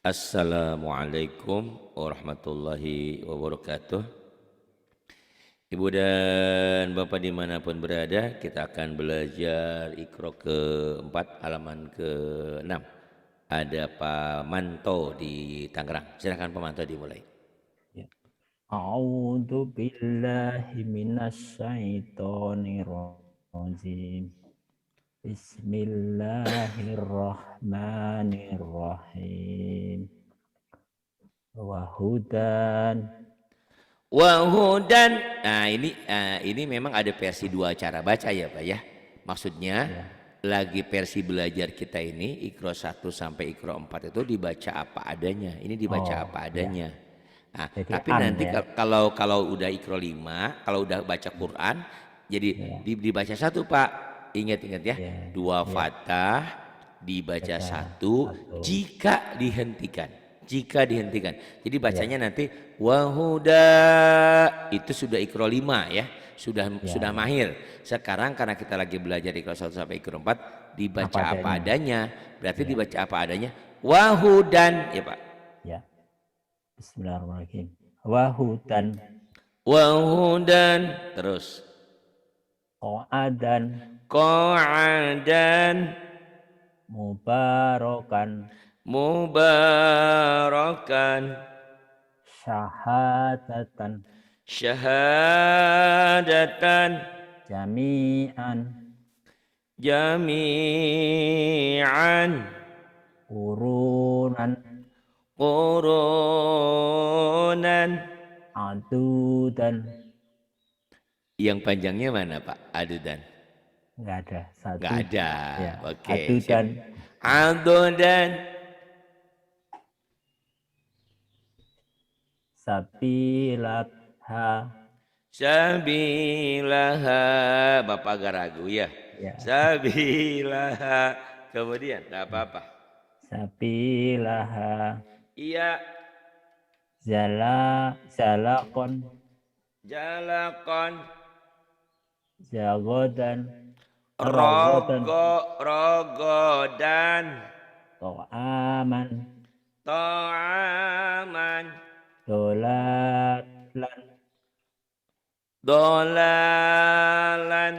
Assalamualaikum warahmatullahi wabarakatuh. Ibu dan Bapak dimanapun berada, kita akan belajar Iqra keempat halaman ke-6. Ada Pak Manto di Tangerang. Silakan Pak Manto dimulai. A'udzu billahi minasyaitonir rajim. Bismillahirrahmanirrahim. Wahudan. Wahudan. Nah, ini memang ada versi dua cara baca ya, Pak ya. Maksudnya Ya. lagi versi belajar kita ini Iqra 1 sampai Iqra 4 itu dibaca apa adanya. Ini dibaca apa Ya. adanya. Nah, Jadi tapi nanti ya. kalau udah Iqra 5, kalau udah baca Quran, jadi Ya. dibaca satu Pak. Ingat-ingat ya, Ya. dua Ya. Fathah dibaca Baca satu satu. jika dihentikan. Jika dihentikan. Jadi bacanya Ya. nanti wahuda, itu sudah Iqra 5 ya. Sudah Ya. mahir. Sekarang karena kita lagi belajar Iqra 1 sampai Iqra 4, dibaca apa adanya. Berarti Ya. dibaca apa adanya. Wahudan ya Pak. Ya. Bismillahirrahmanirrahim. Wahudan. Wahudan terus Qa'adan. qa'adan Mubarakan. mubarakan Syahadatan. syahadatan Jami'an. jami'an Urunan. qurunan. Adudan. Yang panjangnya mana Pak? Adudan? Enggak ada. Satu. Nggak ada. Ya. Oke, sip. Adudan. Adudan. Sabilatha. Sabilaha. Bapak agak ragu ya. Ya. Sabilaha. Kemudian enggak apa-apa. Sabilaha. Iya. Zalakon. Jalakon. Zagodan. Rogodan. To'aman. To'aman. Dolatlan. Dolalan.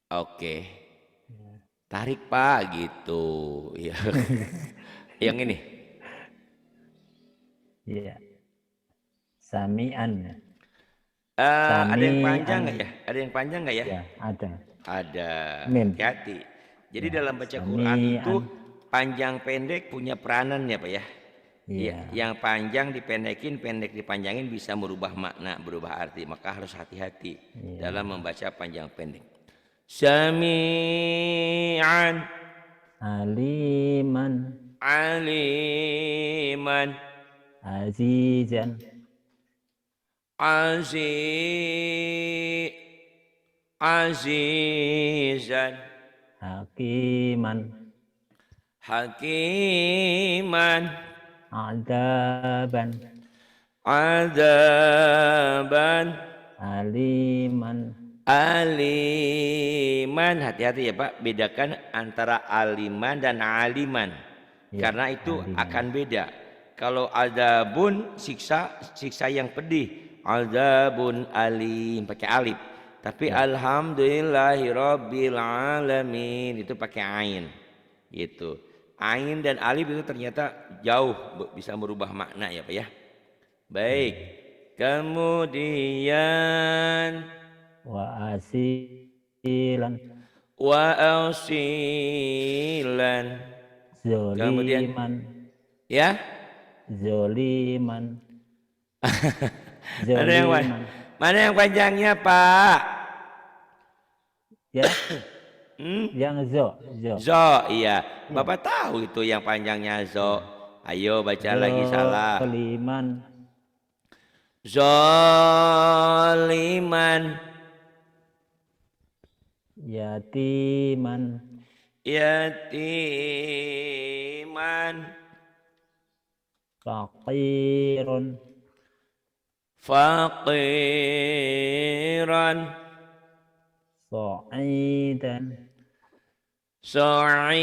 Oke. Tarik Pak gitu. Ya. Yang ini. Iya. Sami'an. Ada yang panjang nggak ya? Ada yang panjang nggak ya? Ya, ada. Ada. Mim. Hati-hati. Jadi Ya, dalam baca Quran itu panjang pendek punya peranan ya Pak ya. Iya. Yang panjang dipendekin, pendek dipanjangin bisa merubah makna, berubah arti. Maka harus hati-hati dalam membaca panjang pendek. Sami'an. Aliman. Aliman. Azizan. Azizan. Hakiman. Hakiman. Adaban. Adaban. Aliman. Aliman. Hati-hati ya Pak, bedakan antara aliman dan aliman ya, karena itu aliman akan beda. Kalau adabun siksa yang pedih, adabun alim pakai alif. Tapi ya, alhamdulillahirabbil alamin itu pakai ain. Gitu. Ain dan alif itu ternyata jauh bisa merubah makna ya Pak ya. Baik. Kemudian wa asilan. Zoliman. Kemudian ya. Zoliman. Mana yang panjangnya Pak? Ya. Yang zo. Iya. Bapak tahu itu yang panjangnya zo. Ayo baca lagi salah. Zoliman. Zoliman. Yatiman. Faqirun. Sa'idan. sa'idan,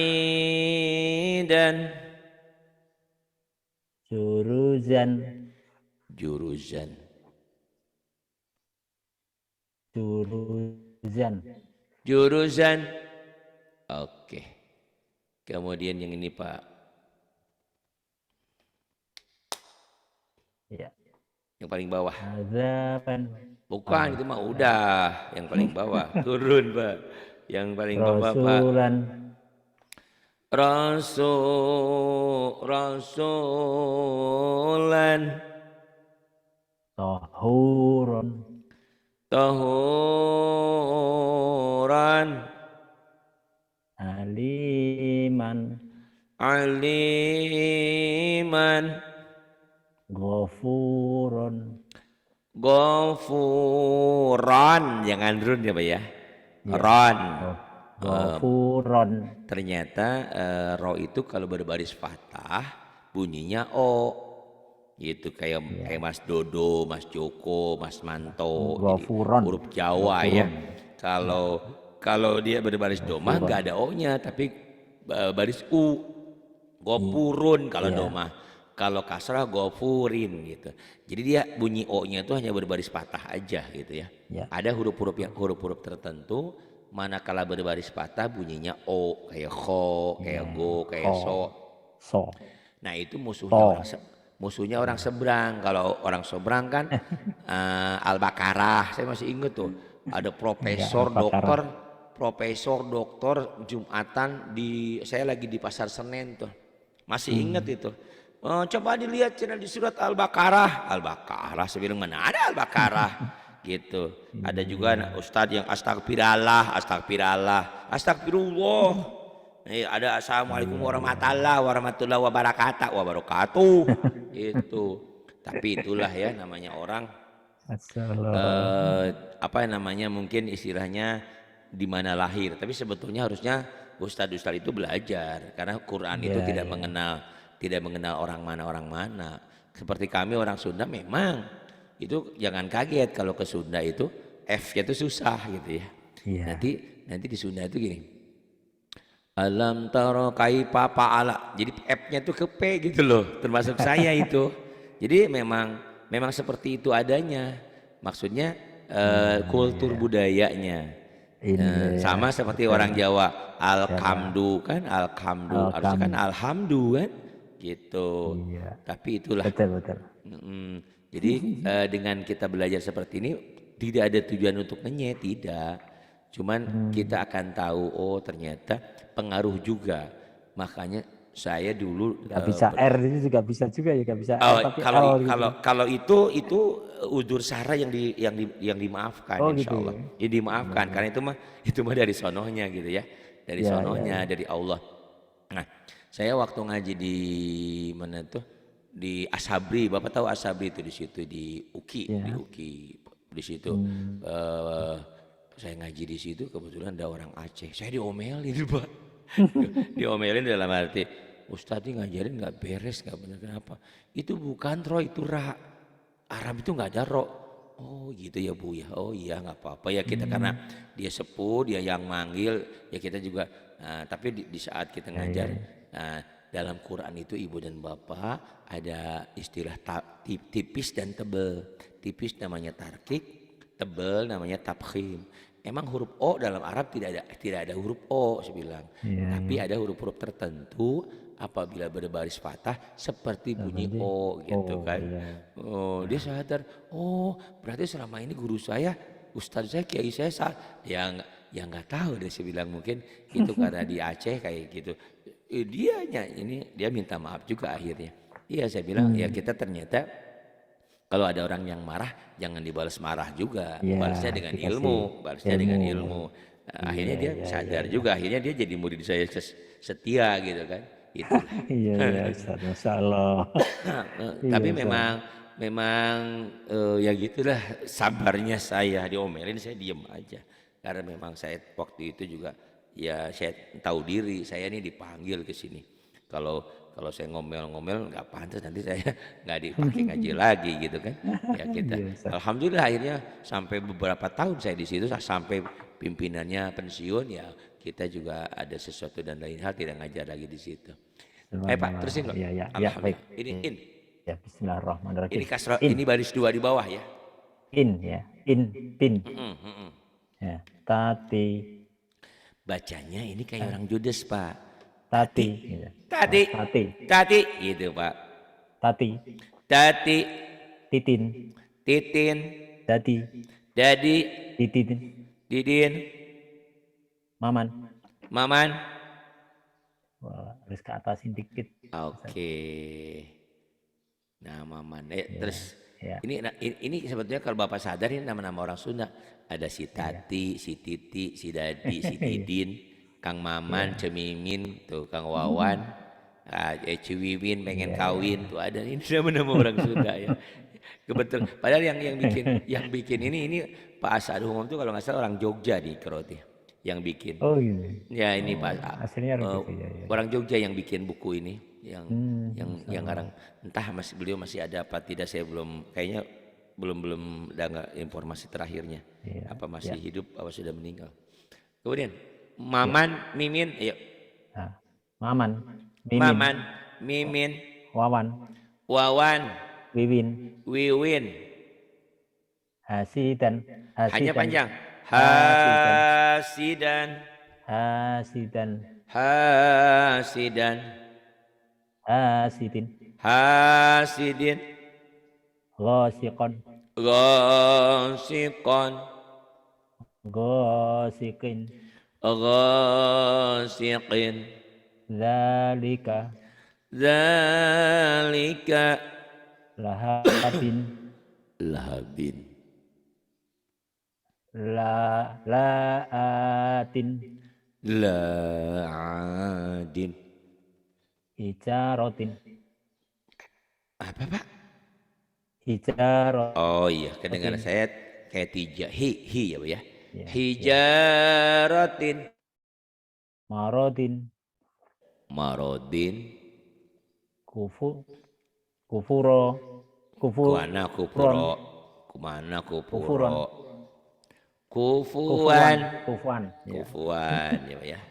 juruzan, juruzan, juruzan. juruzan. Oke. Kemudian yang ini Pak, Ya. yang paling bawah. Azaban. Bukan, itu mah udah yang paling bawah. Turun Pak. Yang paling bawah Pak. Rasulan. Rasulan, Tahurun. tahuran, Aliman. aliman, Ghafurun. ghafuran. Jangan run ya Pak ya. Ya. Ron. Ghafurun. Ternyata ro itu kalau berbaris fathah bunyinya o. Gitu kayak Mas Dodo, Mas Joko, Mas Manto. Jadi Ghafuran. huruf Jawa ya. Kalau dia berbaris domah nggak ada o-nya tapi baris u. Gopurun kalau domah. Kalau kasrah gofurin gitu. Jadi dia bunyi o-nya itu hanya berbaris patah aja gitu ya. Ada huruf-huruf tertentu manakala berbaris patah bunyinya o, kayak kho, kayak go, kayak so. Nah itu musuhnya orang seberang. Kalau orang seberang kan Al-Baqarah. Saya masih ingat tuh ada profesor doktor Jumatan saya lagi di Pasar Senen tuh. Masih ingat itu. Coba dilihat di surat Al-Baqarah. Al-Baqarah saya bilang mana ada Al-Baqarah gitu. Ada juga ustadz yang astagfirullah. Ada assalamualaikum warahmatullahi wabarakatuh itu. Tapi itulah ya namanya orang mungkin istilahnya di mana lahir. Tapi sebetulnya harusnya ustadz itu belajar karena Quran itu tidak mengenal orang mana. Seperti kami orang Sunda memang itu jangan kaget kalau ke Sunda itu F-nya itu susah gitu ya. Nanti di Sunda itu gini. Alam taro kaifa fa'ala. Jadi F-nya tuh ke P gitu loh, termasuk saya itu. Jadi memang seperti itu adanya. Maksudnya kultur budayanya. Sama seperti orang Jawa, alhamdu kan, harusnya kan alhamdu kan, gitu. Tapi itulah. Betul. Jadi dengan kita belajar seperti ini tidak ada tujuan untuk ngenyet, tidak. Cuman kita akan tahu ternyata pengaruh juga. Makanya saya dulu nggak bisa R itu juga bisa juga ya, nggak bisa R tapi kalau itu udzur syara yang dimaafkan insyaallah. Ya dimaafkan karena itu mah dari sonohnya gitu ya. Dari sonohnya dari Allah. Nah, saya waktu ngaji di mana tuh di Asabri, Bapak tahu Asabri itu di situ di UKI, di situ. Saya ngaji di situ kebetulan ada orang Aceh. Saya diomelin Pak. Diomelin dalam arti Ustadz ini ngajarin nggak beres, nggak benar. Kenapa? Itu bukan ro, itu ra. Arab itu nggak ada ro. Oh gitu ya Bu ya. Oh iya nggak apa-apa ya kita karena dia sepuh, dia yang manggil ya kita juga. Tapi di saat kita ngajar dalam Quran itu ibu dan bapak ada istilah tipis dan tebel. Tipis namanya tarkik, tebel namanya tabkhim. Emang huruf O dalam Arab tidak ada huruf O saya bilang. Tapi ada huruf-huruf tertentu apabila berbaris patah seperti bunyi O gitu kan. Dia sadar, berarti selama ini guru saya, ustadz saya, kiai saya yang nggak tahu deh saya bilang mungkin itu karena di Aceh kayak gitu. Dia minta maaf juga akhirnya. Iya saya bilang ya kita ternyata kalau ada orang yang marah jangan dibalas marah juga, balasnya dengan ilmu. Akhirnya dia sadar juga, akhirnya dia jadi murid saya setia gitu kan. Itulah. Iya, Masya Allah. Tapi memang ya gitulah sabarnya saya diomelin saya diem aja. Karena memang saya waktu itu juga ya saya tahu diri saya ini dipanggil ke sini. Kalau saya ngomel-ngomel nggak pantas nanti saya nggak dipakai ngaji lagi gitu kan. Ya kita alhamdulillah akhirnya sampai beberapa tahun saya di situ sampai pimpinannya pensiun ya kita juga ada sesuatu dan lain hal tidak ngajar lagi di situ. Pak, terusin Pak. Ya, Alhamdulillah. baik. Ini in. Ya, bismillahirrahmanirrahim. Ini kasroh, In, ini baris 2 di bawah ya. ya. Tin. Mm-mm. Ya, tati, Bacanya ini kayak orang Judes Pak. tati. Gitu. Tati. Oh, tati, Tati gitu Pak. tati, Tati. titin, Titin. dadi, Dadi. titin, Didin. maman. Maman. Wah, harus ke atasin dikit. Oke. Nah, Maman. Terus Ya. ini sebetulnya kalau Bapak sadar ini nama-nama orang Sunda. Ada si Tati, si Titi, si Dadi, si Didin, Kang Maman, Cemimin, tuh Kang Wawan, Ciwiwin pengen kawin, tuh ada ini nama-nama orang Sunda ya. Kebetulan. Padahal yang bikin ini Pak Asadum itu kalau nggak salah orang Jogja di Keroti yang bikin. Oh gitu. Ya ini Pak. Aslinya orang gitu ya. Orang Jogja yang bikin buku ini, yang orang entah beliau masih ada apa tidak, saya kayaknya belum ada informasi terakhirnya. Iya, Apa masih hidup apa sudah meninggal. Kemudian Maman, Mimin, ayo. Nah, Maman, Mimin, Maman, Mimin, Wawan, Wawan, Wiwin, Wiwin. Hasidan, Hanya panjang. Hasidan, Hasidan, Hasidan, Hasidan, Hasidin, Hasidin, Ghosikon, Ghosikon, Ghosikin, Ghosikin, Zalika, Zalika, Lahabin, Lahabin, Laatin, La'adin. Hijarotin, Apa Pak? Hijarot, Oh iya, kedengaran saya kayak hi ya Bu ya. Ya, Hijaratin, Marodin, Marodin, Kufuro, Kuana Kupuro, Kumana Kufuron, Kupuro, Kufuan, Kufuan, ya. Kufuan ya Pak ya.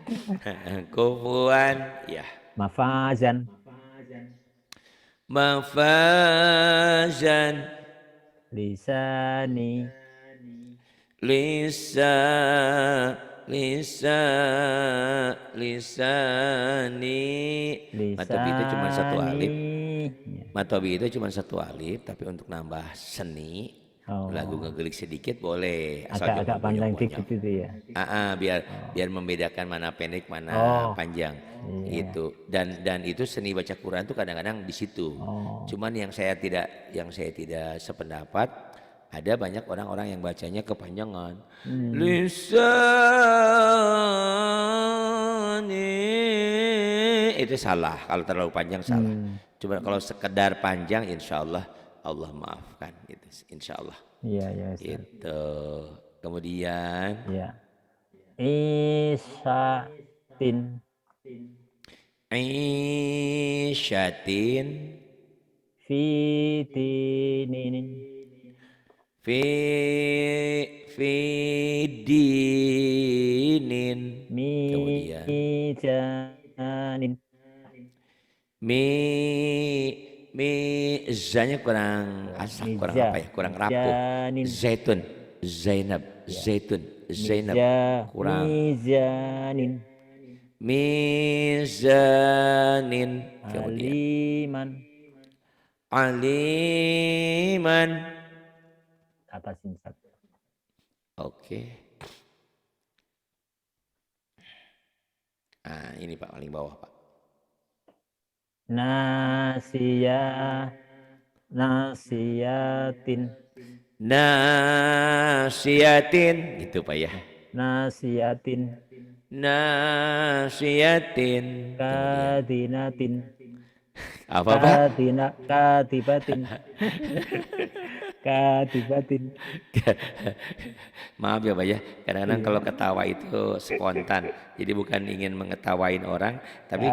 Kufuan ya. Mafazan, Mafazan, Lisani, lisani. Matobi itu cuma satu alif. Matobi itu cuma satu alif, tapi untuk nambah seni, lagu ngegelik sedikit boleh. Agak panjang dikit itu ya. Biar membedakan mana pendek mana panjang. Itu dan itu seni baca Quran itu kadang-kadang di situ. Cuman yang saya tidak sependapat, ada banyak orang-orang yang bacanya kepanjangan. Lisani itu salah, kalau terlalu panjang salah. Cuma kalau sekedar panjang, insya Allah Allah maafkan gitu, insya Allah. Iya. Itu kemudian. Ya. Isyatin, Isyatin, Fitinin, Fidinin. Kemudian Mijanin, zanya kurang asal, kurang apa ya, kurang rapuh. Zaitun, Zainab, Zaitun, Zainab, kurang. Mizanin, Mizanin. Aliman, Aliman. Atasin satu. Oke. Nah, ini Pak paling bawah Pak. Nasiyatin, Nasiyatin gitu Pak ya. Nasiyatin, Nasiyatin. Kadinatin, Apa Pak? Kadibatin, Kadibatin. Maaf ya Pak ya, kadang-kadang kalau ketawa itu spontan, jadi bukan ingin mengetawain orang, tapi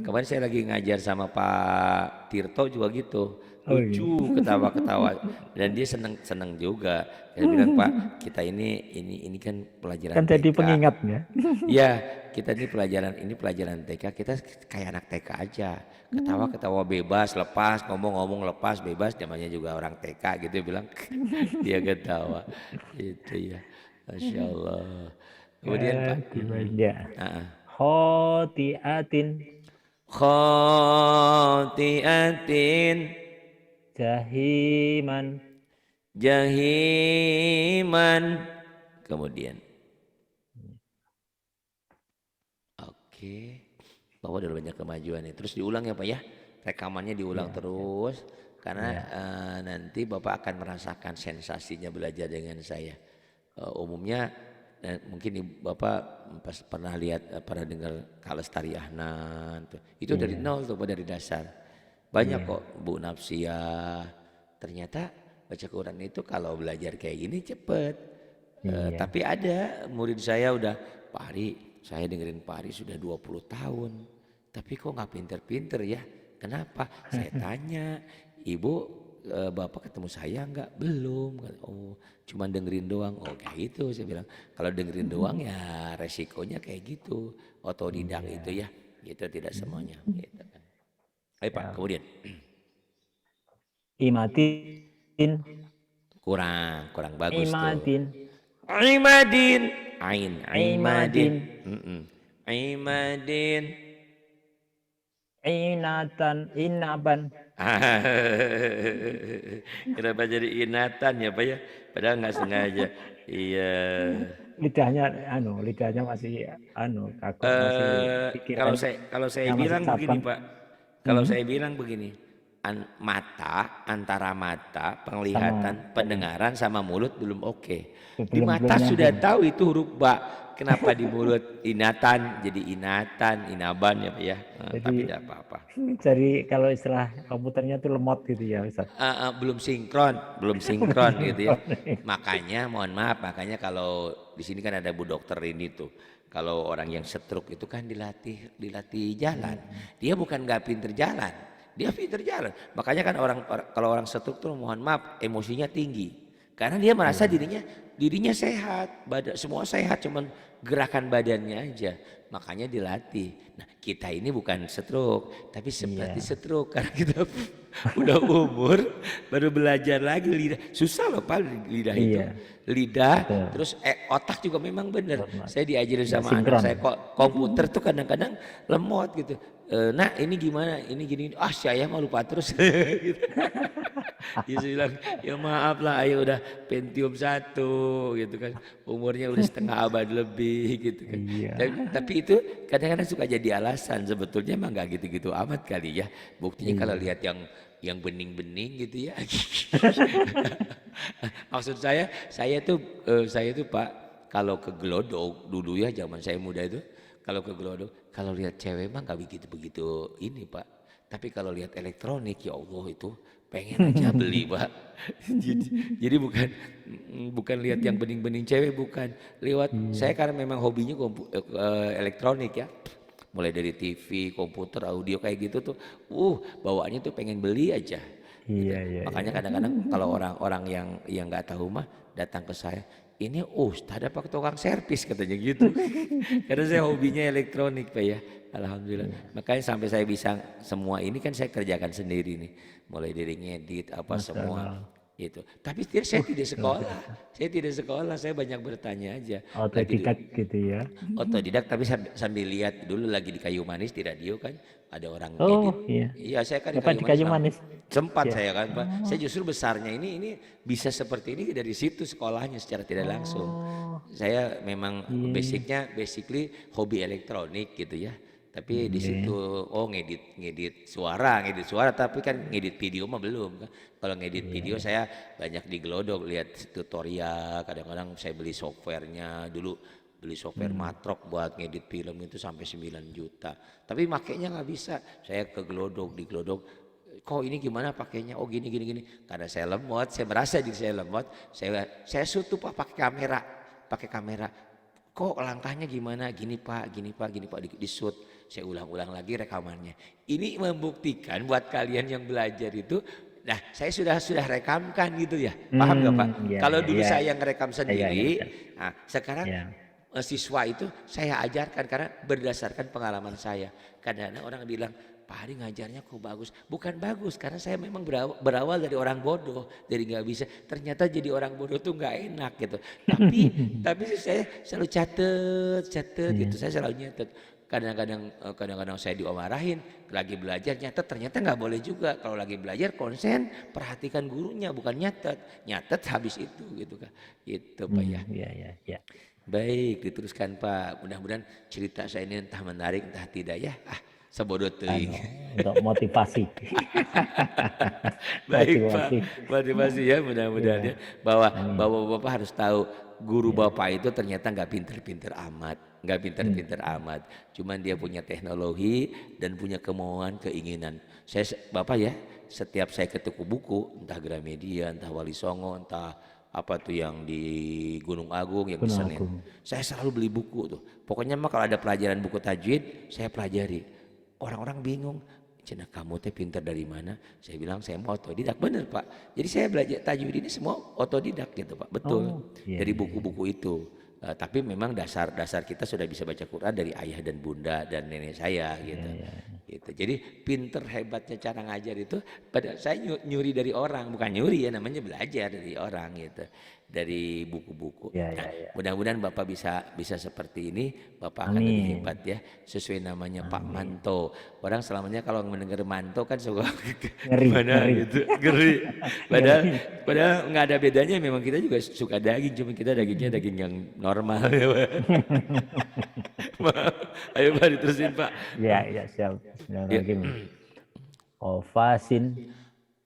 kemarin saya lagi ngajar sama Pak Tirto juga gitu. Oh iya. lucu, ketawa-ketawa, dan dia seneng juga. Dia bilang, Pak, kita ini kan pelajaran Kan jadi TK. pengingatnya. Ya, kita ini pelajaran TK, kita kayak anak TK aja. Ketawa-ketawa bebas, lepas, ngomong-ngomong lepas, bebas, namanya juga orang TK gitu bilang. Dia ketawa. Itu ya. Masya Allah. Kemudian Pak, Gimana? ah, Khotiatin khotiatin jahiman jahiman. Kemudian, oke. Bapak udah banyak kemajuan nih. Terus diulang ya Pak ya. Rekamannya diulang ya, terus. Karena ya. nanti Bapak akan merasakan sensasinya belajar dengan saya. Umumnya mungkin Bapak pernah lihat, pernah dengar Kalestari Ahnan tuh. Itu dari Iya, nol tuh Pak, dari dasar. Banyak iya, kok Bu Nafsiyah. Ternyata baca Quran itu kalau belajar kayak gini cepet. iya. Tapi ada murid saya udah, Pak Ari, saya dengerin Pak Ari sudah 20 tahun. Tapi kok nggak pinter-pinter ya? Kenapa? Saya tanya, Ibu, Bapak ketemu saya nggak? Belum. Oh, cuman dengerin doang. Oh kayak gitu saya bilang. Kalau dengerin doang ya resikonya kayak gitu. Otodidak Iya. itu ya. Gitu tidak semuanya. Gitu kan. Ayo Pak, Ya. kemudian. Imatin, Kurang bagus tuh. imatin, Imadin, Ain, Imadin, imadin, Imadin. inatan, inaban. Kenapa jadi inatan ya Pak ya? Padahal nggak sengaja. Iya. Lidahnya masih kaku, masih pikirannya Kalau saya masih bilang begini cabang. Pak, kalau Mhm. saya bilang begini, mata, antara mata, Sama penglihatan, pendengaran sama mulut belum oke. Di belum mata sudah nyambung. tahu itu huruf ba. Kenapa di mulut inatan jadi inatan, inaban ya Pak ya? Tapi Jadi tidak apa-apa. jadi kalau istilah komputernya tuh lemot gitu ya, Ustaz. Belum sinkron gitu ya. Makanya mohon maaf, makanya kalau di sini kan ada Bu Dokter ini tuh. Kalau orang yang stroke itu kan dilatih jalan. Dia bukan nggak pinter jalan, dia pinter jalan. Makanya kan kalau orang stroke tuh mohon maaf emosinya tinggi. Karena dia merasa Iya, dirinya sehat, badan semua sehat, cuman gerakan badannya aja. Makanya dilatih. Nah, kita ini bukan stroke, tapi seperti iya, stroke karena kita udah umur baru belajar lagi lidah. Susah loh Pak lidah itu. iya, Lidah, betul. terus otak juga memang benar. Lemot. Saya diajarin Nggak sama anak sinkron. saya kok komputer tuh kadang-kadang lemot gitu. Nah, ini gimana? Ini gini. Ah, saya mau lupa terus. Gitu. Ya saya bilang, ya maaf lah, ayo udah Pentium 1 gitu kan. Umurnya udah setengah abad lebih gitu kan. Iya, Tapi itu kadang-kadang suka jadi alasan, sebetulnya emang nggak gitu-gitu amat kali ya. Buktinya kalau iya, lihat yang bening-bening gitu ya. Maksud saya tuh Pak, kalau ke Glodok dulu ya zaman saya muda itu, kalau ke Glodok, kalau lihat cewek mah nggak begitu-begitu ini Pak. Tapi kalau lihat elektronik ya Allah itu pengen aja beli Pak. Jadi bukan lihat yang bening-bening cewek, bukan. Saya iya, karena memang hobinya elektronik ya. Mulai dari TV, komputer, audio kayak gitu tuh, bawaannya tuh pengen beli aja gitu. iya, iya, Makanya iya. kadang-kadang kalau orang-orang yang nggak tahu mah datang ke saya, ini ada pak tukang servis katanya gitu. Karena saya hobinya elektronik Pak ya. Alhamdulillah. Makanya sampai saya bisa semua ini kan saya kerjakan sendiri nih. Mulai dari ngedit apa Masya semua Allah. itu. Tapi saya tidak Luar sekolah. biasa. Saya tidak sekolah, saya banyak bertanya aja. Lagi Otodidak gitu ya. otodidak tapi sambil lihat dulu lagi di Kayu Manis di radio kan ada orang ngedit. Oh iya, Iya saya kan di Bapak Kayu di Manis kayu manis. sempat Ya. saya kan Pak. Saya Oh, justru besarnya ini bisa seperti ini dari situ sekolahnya secara tidak langsung. oh, Saya memang iya, basically hobi elektronik gitu ya. Tapi di situ iya. ngedit suara tapi kan ngedit video mah belum kan. Kalau ngedit Iya, video saya banyak di Glodok lihat tutorial, kadang-kadang saya beli softwarenya dulu, beli software hmm, Matrock buat ngedit film itu sampai 9 juta. Tapi makainya nggak bisa. Saya ke Glodok, di Glodok kok ini gimana pakainya? Oh gini gini gini. Karena saya lemot, saya merasa diri saya lemot, saya sutup Pak pakai kamera. Kok langkahnya gimana? Gini Pak, gini Pak, gini Pak di shoot. Saya ulang-ulang lagi rekamannya. Ini membuktikan buat kalian yang belajar itu Nah, saya sudah rekamkan gitu ya. Paham nggak Pak? Ya, Kalau ya, dulu ya, saya ngerekam ya, ya, sendiri, ya, nah sekarang ya. siswa itu saya ajarkan karena berdasarkan pengalaman saya. Kadang-kadang orang bilang, Pak Hari ngajarnya kok bagus. Bukan bagus, karena saya memang berawal dari orang bodoh, dari nggak bisa. Ternyata jadi orang bodoh tuh nggak enak gitu. Tapi saya selalu catet Iya. gitu. Saya selalu nyatet. Kadang-kadang saya diomarahin lagi belajar nyatet, ternyata nggak boleh juga. Kalau lagi belajar konsen, perhatikan gurunya, bukan nyatet habis itu gitu kan. Itu Pak ya. Ya, ya, ya. Baik, diteruskan Pak. Mudah-mudahan cerita saya ini entah menarik entah tidak ya. Sebodoh teuing. Untuk motivasi. Baik Pak, Motivasi. motivasi ya mudah-mudahan Iya. ya bahwa Amin. Bapak harus tahu guru Iya. Bapak itu ternyata nggak pinter-pinter amat, nggak pinter-pinter amat. Cuman dia punya teknologi dan punya kemauan, keinginan. Bapak ya, setiap saya ke toko buku, entah Gramedia, entah Wali Songo, entah apa tuh yang di Gunung Agung, yang di Gunung Senen, Agung. saya selalu beli buku tuh. Pokoknya mah kalau ada pelajaran buku tajwid, saya pelajari. Orang-orang bingung, Cina kamu teh pintar dari mana? Saya bilang saya mau otodidak. Bener Pak. Jadi saya belajar tajwid ini semua otodidak gitu Pak. Betul. Oh, iya, Dari iya, buku-buku itu. Tapi memang dasar kita sudah bisa baca Quran dari ayah dan bunda dan nenek saya gitu. iya. Gitu. Jadi pinter hebatnya cara ngajar itu pada saya nyuri dari orang, bukan nyuri ya, namanya belajar dari orang gitu. Dari buku-buku. Iya, Nah, iya, iya. mudah-mudahan Bapak bisa seperti ini, Bapak akan lebih Amin. hebat ya, sesuai namanya Pak Amin. Manto. Orang selamanya kalau mendengar Manto kan suka Ngeri, gimana ngeri. gitu, ngeri. Padahal nggak ada bedanya, memang kita juga suka daging, cuma kita dagingnya daging yang normal ya Pak. Maaf. Ayo Pak diterusin Pak. Ya, ya, siap. Ya, Bismillahirrahmanirrahim. Ovasin,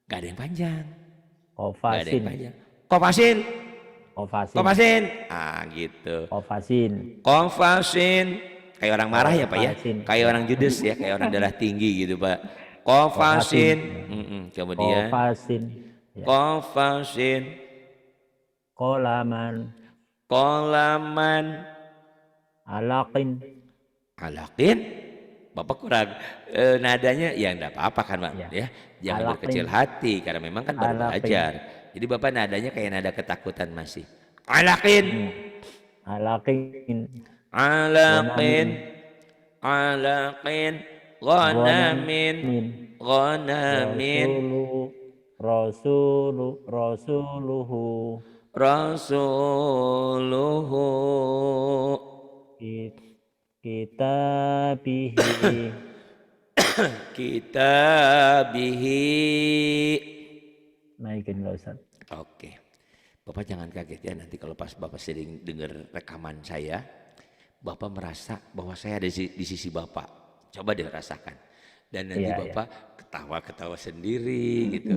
nggak ada yang panjang, nggak ada yang ovasin, panjang. Kovasin, ovasin, kovasin, gitu. ovasin, Kovasin, kayak orang marah ya Pak ya, Kovasin. kayak orang judes ya, kayak orang darah tinggi gitu Pak. Kovasin. Kovasin, kemudian Ovasin, ya. kovasin, Kolaman, kolaman, alakin, alakin. Bapak kurang nadanya ya enggak apa-apa kan Pak ya. ya. Jangan Alakin. berkecil hati karena memang kan baru Alakin. belajar. Jadi Bapak nadanya kayak nada ketakutan masih. Alakin, alakin, alakin, alakin, ghanamin, ghanamin, Rasuluhu, rasuluhu, kitabihi, kitabihi. naikin nggak Ustaz. Oke, Bapak jangan kaget ya nanti kalau pas Bapak sering dengar rekaman saya, Bapak merasa bahwa saya ada di sisi Bapak. Coba deh rasakan. Dan nanti Iya, Bapak ketawa-ketawa sendiri gitu.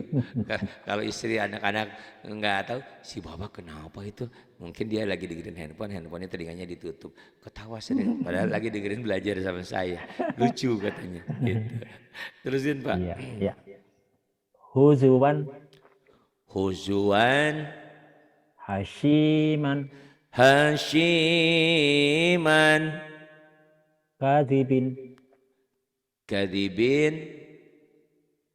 Kalau istri anak-anak nggak tahu si Bapak kenapa itu, mungkin dia lagi dengerin handphonenya telinganya ditutup, ketawa sendiri. Padahal lagi dengerin belajar sama saya, lucu katanya. Gitu. Terusin Pak. Iya, iya. Huzuwan, Huzuan, hasyiman, hasyiman, kadhibin, kadibin,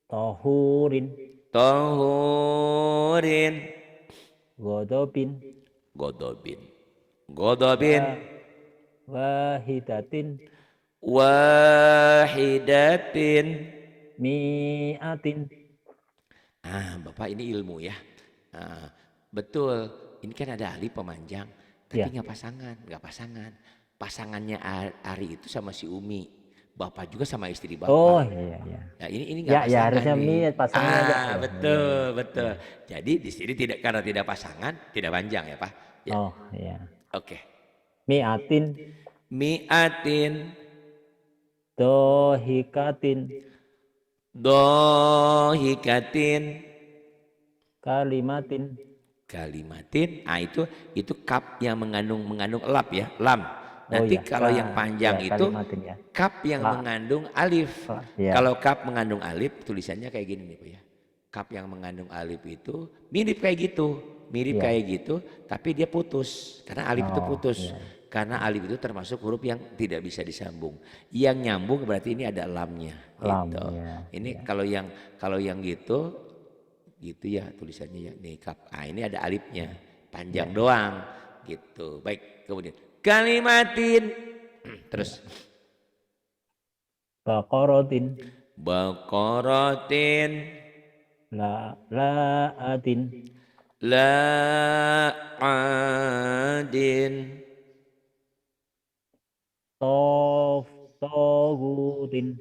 tahurin, tahurin, godobin, godobin, godobin, wahidatin, wahidatin. mi'atin. Bapak ini ilmu ya. Betul, ini kan ada Ari pemanjang, tapi Ya. nggak pasangan. Pasangannya Ari itu sama si Umi. Bapak juga sama istri Bapak. Oh iya, iya. Nah, ini Ya, nggak ya pasangan harusnya nih. pasangan aja. Ya, Betul. Jadi di sini karena tidak pasangan, tidak panjang ya Pak. Ya. Oh iya. Oke. Mi'atin, Mi'atin, dohikatin, dohikatin, kalimatin. kalimatin. Itu kap yang mengandung elap ya, lam. Nanti iya. kalau yang panjang ya, itu kalimatin, ya. kap yang mengandung alif. Ya. Kalau kap mengandung alif, tulisannya kayak gini nih Pak ya. Kap yang mengandung alif itu mirip kayak gitu, Ya. tapi dia putus karena alif itu putus. Ya. Karena alif itu termasuk huruf yang tidak bisa disambung. Yang nyambung berarti ini ada lamnya. Lam, Gitu. ya, Ini ya. kalau yang gitu gitu ya tulisannya ya. Nih kaf. Ah ini ada alifnya, panjang doang gitu. Baik, kemudian kalimatin. Terus Baqaratin. baqaratin La'atin. la'adin Taghutin.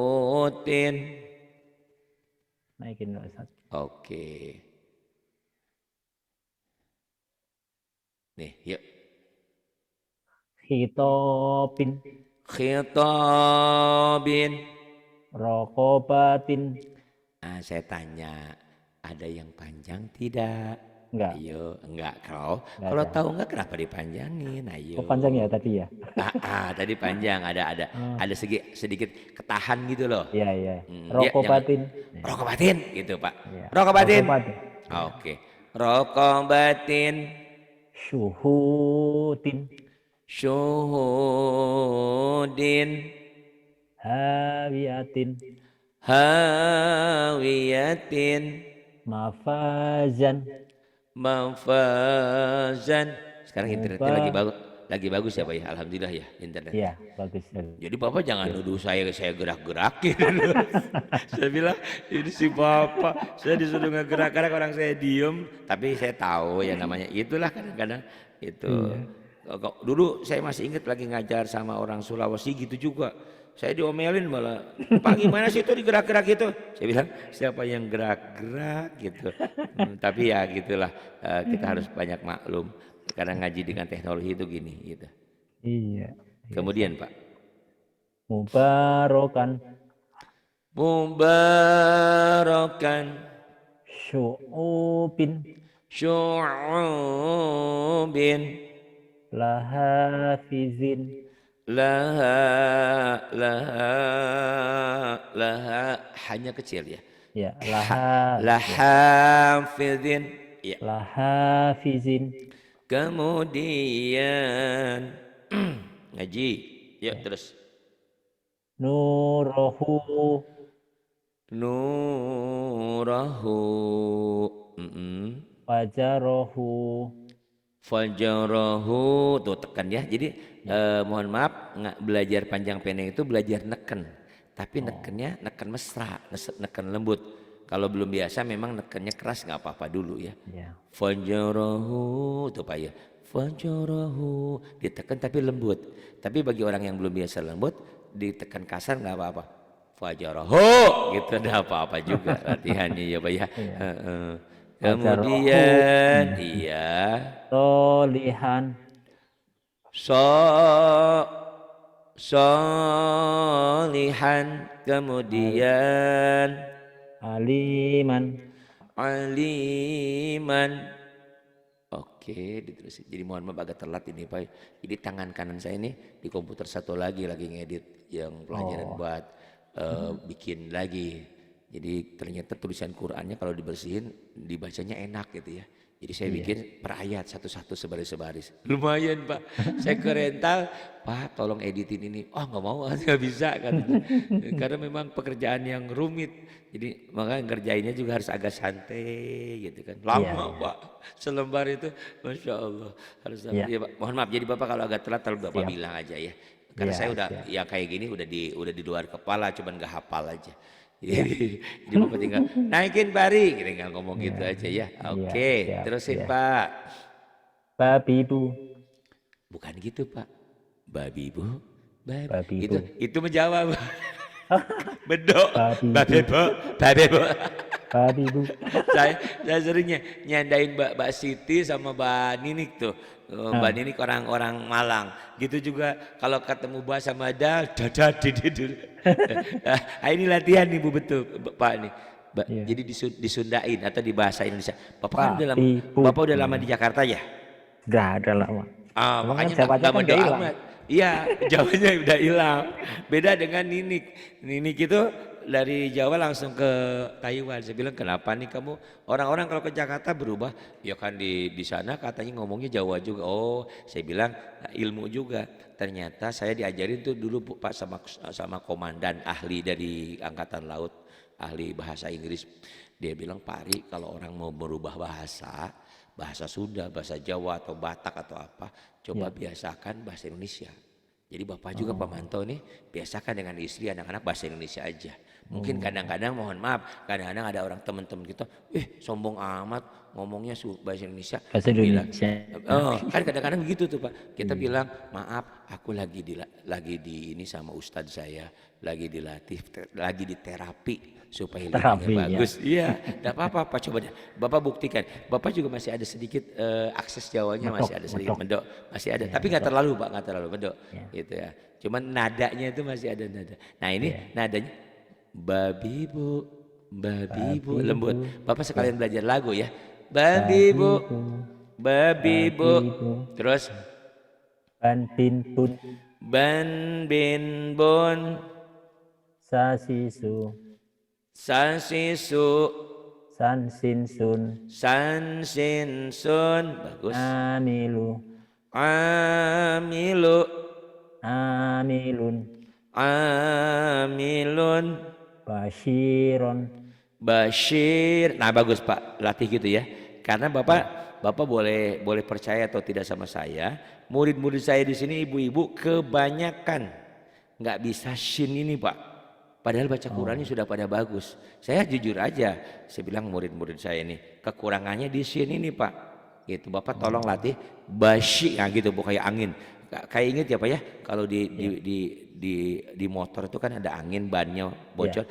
tagutin. Naikin dulu Ustaz. Oke. Nih, yuk. Khitopin. Khitabin. Raqabatin. Ah, saya tanya, ada yang panjang tidak? Enggak, Ayo, enggak. Kalau enggak kalau ada. tahu enggak kenapa dipanjangin? Ayo. Oh panjang ya tadi ya? Tadi panjang Oh, ada sedikit ketahan gitu loh. iya iya. Dia jangan Raqabatin. Ya, rokobatin gitu, Pak. iya. Rokobatin. Raqabatin. Oke. Rokobatin. Syuhutin. Syuhudin. Hawiyatin. Hawiyatin. Mafazan. Mafazan. Sekarang internetnya Mubah. lagi bagus ya Pak ya. Alhamdulillah ya Iya, internetnya. bagus. Jadi Bapak jangan nuduh saya gerak-gerakin. Saya bilang ini si Bapak, saya disuruh ngegerak-gerak orang saya diem, tapi saya tahu ya namanya itulah kadang-kadang itu. Iya. Dulu saya masih ingat lagi ngajar sama orang Sulawesi gitu juga. Saya diomelin malah, Pak gimana sih itu digerak-gerak itu? Saya bilang siapa yang gerak-gerak gitu. Tapi ya gitulah, kita harus banyak maklum. Karena ngaji dengan teknologi itu gini gitu. Iya. Kemudian Pak. Mubarakan. Mubarakan Syu'ubin. syu'ubin Lahafizin. laha laha laha hanya kecil ya. Ya, Lahafizin ya. lahafizin. Kemudian ngaji ya terus Nurahu. nurahu Fajarahu. fajarahu tuh tekan ya. Jadi mohon maaf belajar panjang pendek itu belajar neken. Tapi nekennya neken mesra, neken lembut. Kalau belum biasa memang nekennya keras nggak apa-apa dulu ya. Ya. Fajarahu tuh Pak ya. Fajarahu ditekan tapi lembut. Tapi bagi orang yang belum biasa lembut ditekan kasar nggak apa-apa. Fajarahu gitu enggak apa-apa juga latihannya ya Pak ya. Iya. Kemudian iya Solihan. so solihan kemudian Aliman. aliman. Oke, diterusin. Jadi mohon maaf agak telat ini Pak. Jadi tangan kanan saya ini di komputer satu lagi ngedit yang pelajaran buat bikin lagi. Jadi ternyata tulisan Qur'annya kalau dibersihin dibacanya enak gitu ya. Jadi saya bikin per ayat satu-satu sebaris-sebaris. Lumayan Pak. Saya ke rental, Pak tolong editin ini. Oh nggak mau, nggak bisa kan. Karena memang pekerjaan yang rumit. Jadi makanya ngerjainnya juga harus agak santai gitu kan. Lama Pak. Selembar itu Masya Allah. Harus ya, Pak. Mohon maaf jadi Bapak kalau agak telat kalau Bapak bilang aja ya. Karena saya udah ya kayak gini udah di luar kepala cuman nggak hafal aja. Jadi Bapak tinggal naikin bari, tinggal ngomong gitu aja ya. Oke, terusin Pak. Babi bu. Bukan gitu Pak. Babi bu. Babi Itu menjawab. Bedok. Babi bu. Babi bu. Babi bu. saya seringnya nyandain Mbak Siti sama Mbak Ninik tuh. Mbak Ninik orang Malang. Gitu juga kalau ketemu Mbak sama dada dulu. Nah, ini latihan nih Bu betul Pak nih. Jadi disundain atau di bahasa Indonesia. Bapak udah lama di Jakarta ya? Udah lama. Makanya nggak kan amat. Iya, Jawanya udah hilang. Beda dengan Ninik. Ninik itu dari Jawa langsung ke Taiwan. Saya bilang kenapa nih kamu orang-orang kalau ke Jakarta berubah? Ya kan di sana katanya ngomongnya Jawa juga. Oh, saya bilang "Nah, ilmu juga. Ternyata saya diajarin tuh dulu Bu, Pak sama komandan ahli dari Angkatan Laut, ahli bahasa Inggris. Dia bilang Pak Ari kalau orang mau berubah bahasa Sunda, bahasa Jawa atau Batak atau apa, coba biasakan bahasa Indonesia. Jadi Bapak juga Pak Manto nih biasakan dengan istri anak-anak bahasa Indonesia aja. Mungkin kadang-kadang mohon maaf, kadang-kadang ada orang teman-teman kita, sombong amat ngomongnya bahasa Indonesia. Bahasa Bilang, Indonesia. kan kadang-kadang begitu tuh Pak. Kita bilang maaf, aku lagi di ini sama ustadz saya, lagi dilatih, lagi di terapi supaya Terapi, lihatnya ya. bagus. Iya, enggak apa-apa Pak, coba deh. Bapak buktikan. Bapak juga masih ada sedikit akses Jawanya masih ada sedikit mendok, masih ada. Tapi nggak terlalu Pak, nggak terlalu mendok. Gitu ya. Cuman nadanya itu masih ada nada. Nah, ini nadanya babi bu lembut. Bapak sekalian belajar lagu ya. Babi bu. Terus Ban bin bun ban bin bun sasisu sasisu san sin sun san sin sun. Bagus. amilu Amilu amilun amilun basyiron. Bashir. Nah bagus Pak, latih gitu ya. Karena Bapak boleh percaya atau tidak sama saya. Murid-murid saya di sini ibu-ibu kebanyakan nggak bisa shin ini Pak. Padahal baca Qurannya sudah pada bagus. Saya jujur aja, saya bilang murid-murid saya ini kekurangannya di shin ini Pak. Gitu Bapak tolong latih Bashir, nah gitu bukan kayak angin. Kayak inget ya Pak ya, kalau di motor itu kan ada angin bannya bocor.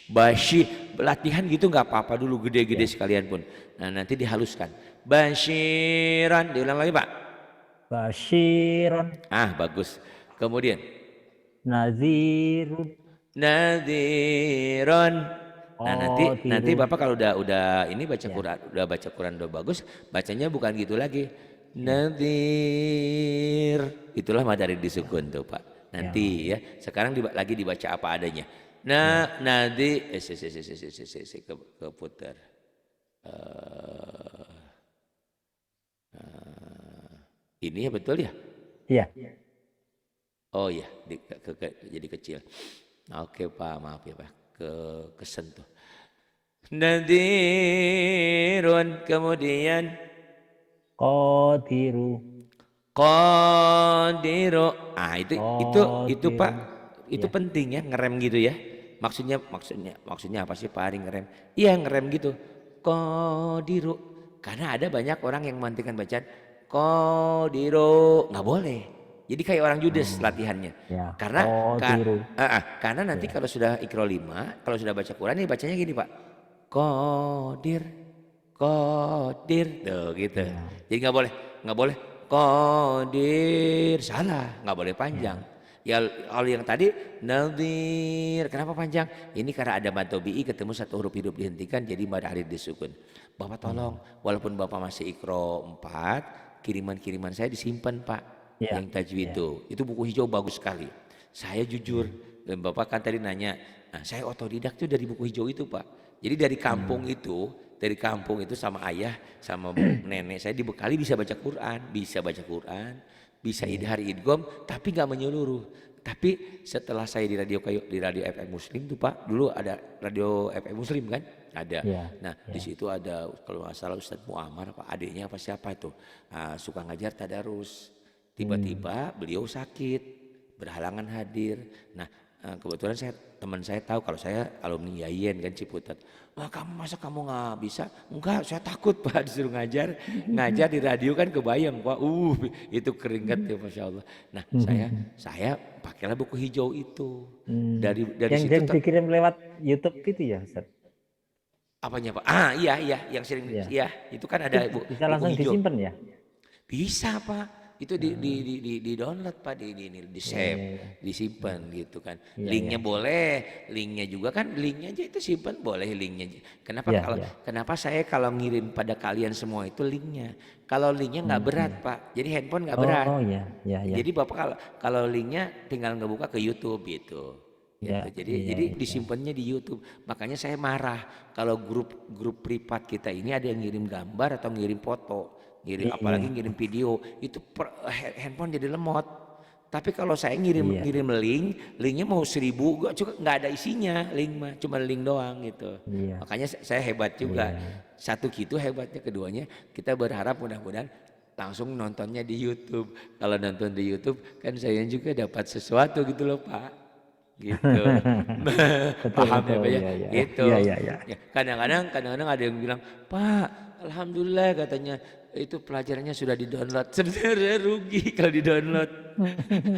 Bashi latihan gitu nggak apa-apa dulu gede-gede sekalian pun. Nah nanti dihaluskan. Basyiran, diulang lagi Pak. Basyiron Ah bagus. Kemudian nazirun Nadhiron. Nah nanti qadirun. Bapak kalau udah ini baca Quran, udah baca Quran udah bagus, bacanya bukan gitu lagi. Nadhir. Itulah madari disukun tuh Pak. Nanti ya. Sekarang lagi dibaca apa adanya. Nah, nanti keputar. Ini ya betul ya? Iya. Oh iya, jadi kecil. Oke Pak, maaf ya Pak, kesentuh. Nadirun, kemudian Qadiru. Qadiru. Ah itu Pak, itu Ya. penting ya ngerem gitu ya. Maksudnya apa sih Pak Ari ngerem? Iya ngerem gitu. Qadiru. Karena ada banyak orang yang mementingkan bacaan Qadiru, nggak boleh. Jadi kayak orang judes latihannya. Ya. Karena Qadiru. karena nanti kalau sudah Iqra 5, kalau sudah baca Quran ini bacanya gini Pak. Qadir. Tuh gitu. Jadi nggak boleh Qadir, salah, nggak boleh panjang. Ya kalau yang tadi Nadir, kenapa panjang? Ini karena ada mad tabi'i ketemu satu huruf hidup dihentikan jadi mad arid disukun. Bapak tolong, walaupun Bapak masih Iqra 4, kiriman-kiriman saya disimpan Pak. Yang tajwid itu buku hijau bagus sekali. Saya jujur, dan Bapak kan tadi nanya, nah, saya otodidak tuh dari buku hijau itu Pak. Jadi dari kampung itu sama ayah sama nenek saya dibekali bisa baca Quran, bisa idhar idgham, tapi nggak menyeluruh. Tapi setelah saya di radio FM Muslim tuh Pak, dulu ada radio FM Muslim kan, ada. Nah di situ ada kalau nggak salah Ustadz Muammar, Pak adiknya apa siapa itu suka ngajar tadarus. Tiba-tiba beliau sakit, berhalangan hadir. Nah kebetulan teman saya tahu kalau saya alumni Yayen kan Ciputat. Wah masa kamu nggak bisa? Enggak, saya takut Pak disuruh ngajar di radio kan kebayang Pak. Itu keringat ya Masya Allah. Nah saya pakailah buku hijau itu. Dari situ yang dikirim lewat YouTube itu ya Ustaz? Apanya Pak? Iya yang sering ya itu kan ada bisa langsung hijau. disimpan ya? Bisa Pak. Itu di download Pak, di save, disimpan gitu kan. Linknya boleh, linknya juga kan, linknya aja itu simpan boleh linknya. Kenapa saya kalau ngirim pada kalian semua itu linknya? Kalau linknya nggak berat Pak, jadi handphone nggak berat. Oh iya. Jadi Bapak kalau linknya tinggal ngebuka ke YouTube gitu. gitu. Ya, Jadi iya, iya. disimpannya di YouTube. Makanya saya marah kalau grup privat kita ini ada yang ngirim gambar atau ngirim foto, apalagi Iya, ngirim video, itu handphone jadi lemot. Tapi kalau saya ngirim iya, ngirim linknya mau 1000 juga nggak ada isinya, link mah cuma link doang gitu. iya, Makanya saya hebat juga. iya. Satu gitu hebatnya, keduanya kita berharap mudah-mudahan langsung nontonnya di YouTube. Kalau nonton di YouTube kan saya juga dapat sesuatu gitu loh Pak. Gitu. Betul, Paham ya betul. Pak ya? Iya, iya. Gitu. Iya, iya, iya. Ya, kadang-kadang ada yang bilang, "Pak, alhamdulillah," katanya, "itu pelajarannya sudah di-download." Sebenarnya rugi kalau di-download.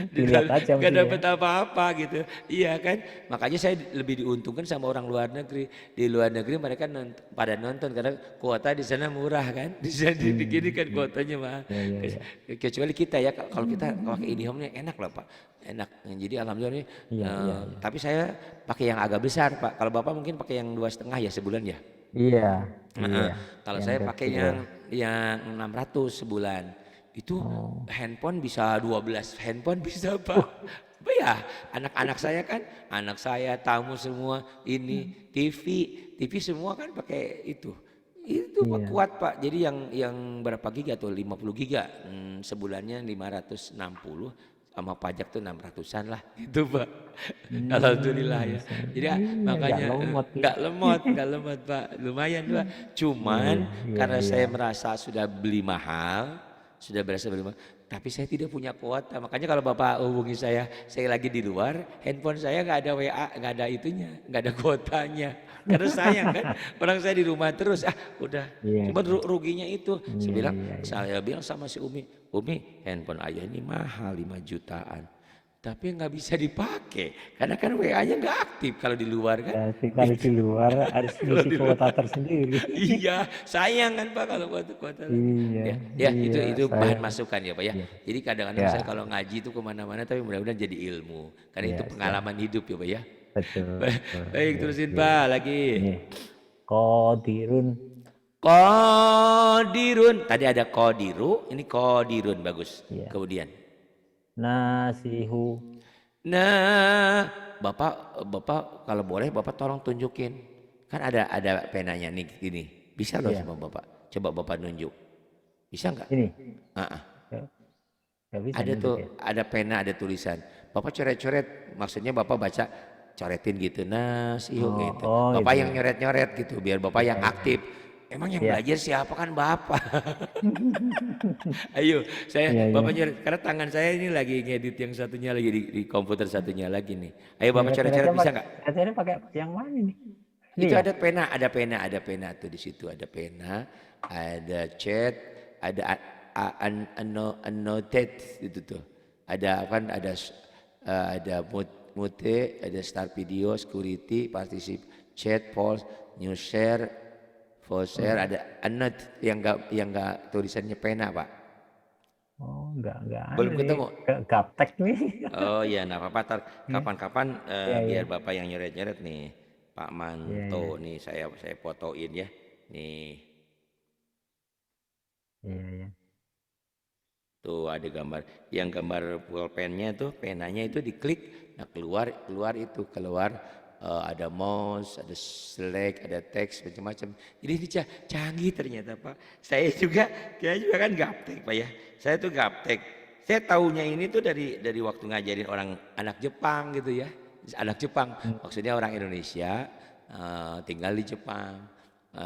Dilihat aja Gak mesti ya. dapet apa-apa gitu. Iya kan? Makanya saya lebih diuntungkan sama orang luar negeri. Di luar negeri mereka pada nonton karena kuota di sana murah kan. Di sana di Hmm, sini kan kuotanya mahal. iya, iya, iya. Kecuali kita ya, kalau kita pakai IndiHome-nya enak loh Pak. Enak. Jadi alhamdulillah Iya, iya, iya. tapi saya pakai yang agak besar Pak. Kalau Bapak mungkin pakai yang 2,5 ya sebulan ya. Iya, Heeh. iya. Kalau Yang saya pakai kecil. yang 600 sebulan. Itu Oh, handphone bisa 12 handphone bisa Pak. Apa ya? Anak-anak saya kan, anak saya tamu semua ini TV semua kan pakai itu. Itu Pak iya. kuat Pak. Jadi yang berapa giga tuh? 50 giga. Sebulannya 560 sama pajak tuh 600-an lah itu Pak. Alhamdulillah ya. Bisa. Jadi Iya, nggak makanya lemot ya. nggak lemot Pak. Lumayan Pak. Cuman Iya, iya, karena iya. saya merasa sudah beli mahal, sudah berasa beli mahal, tapi saya tidak punya kuota. Makanya kalau Bapak hubungi saya lagi di luar, handphone saya nggak ada WA, nggak ada itunya, nggak ada kuotanya. Karena sayang kan, orang saya di rumah terus, udah. Iya, Cuma ruginya itu, iya, iya, iya. saya bilang sama si Umi, handphone ayah ini mahal 5 jutaan. Tapi nggak bisa dipakai, karena kan WA-nya nggak aktif kalau di luar kan. Ya, sih, kalau di luar harus Kalau ngisi di luar. kuota tersendiri. Iya, sayang kan Pak kalau kuota lagi. Iya, Ya iya, itu saya. bahan masukan ya Pak ya. Iya, Jadi kadang-kadang ya, saya kalau ngaji itu kemana-mana, tapi mudah-mudahan jadi ilmu. Karena itu iya, siap. pengalaman hidup ya Pak ya. Betul, betul. Baik, Iya, terusin iya. Pak lagi. Nih, Qadirun Qadirun. Tadi ada Qadiru, ini Qadirun bagus. ya. Kemudian. Nasihu Nah, Bapak kalau boleh Bapak tolong tunjukin. Kan ada penanya nih gini. Bisa loh ya. sama Bapak. Coba Bapak nunjuk. Bisa nggak? Ini Ah, ah. ya, nggak bisa Ada nunjuk tuh, ya. ada pena, ada tulisan. Bapak coret-coret, maksudnya Bapak baca coretin gitu. Nasihu Oh, gitu. oh Bapak gitu yang ya. nyoret-nyoret gitu, biar Bapak yang Iya, aktif. Emang yang iya. belajar siapa kan Bapak? Ayo, Iya, iya. Bapak nyoret, karena tangan saya ini lagi ngedit yang satunya lagi di komputer satunya lagi nih. Ayo Bapak coret-coret bisa nggak? Nyoret-nyoretnya pakai yang mana ini? Ini Itu ya? ada pena tuh di situ, ada pena, ada chat, ada annotate itu tuh. Ada kan ada mute, ada start video, security, particip, chat, pause, new share, full share, ada annotate yang enggak tulisannya pena, Pak. Oh, enggak ada Belum nih. ketemu. Gaptek nih. Oh iya, nah apa ntar Hmm. kapan-kapan Iya, iya. biar Bapak yang nyoret-nyoret nih. Pak Iya, iya. Manto nih saya fotoin ya. Nih, Iya, iya. tuh ada gambar. Yang gambar pulpennya tuh penanya itu diklik, nah keluar itu ada mouse, ada select, ada teks macam-macam. Jadi ini canggih ternyata Pak. Saya juga kan gaptek Pak ya. Saya tuh gaptek. Saya taunya ini tuh dari waktu ngajarin orang anak Jepang gitu ya. Anak Jepang, Hmm. maksudnya orang Indonesia tinggal di Jepang.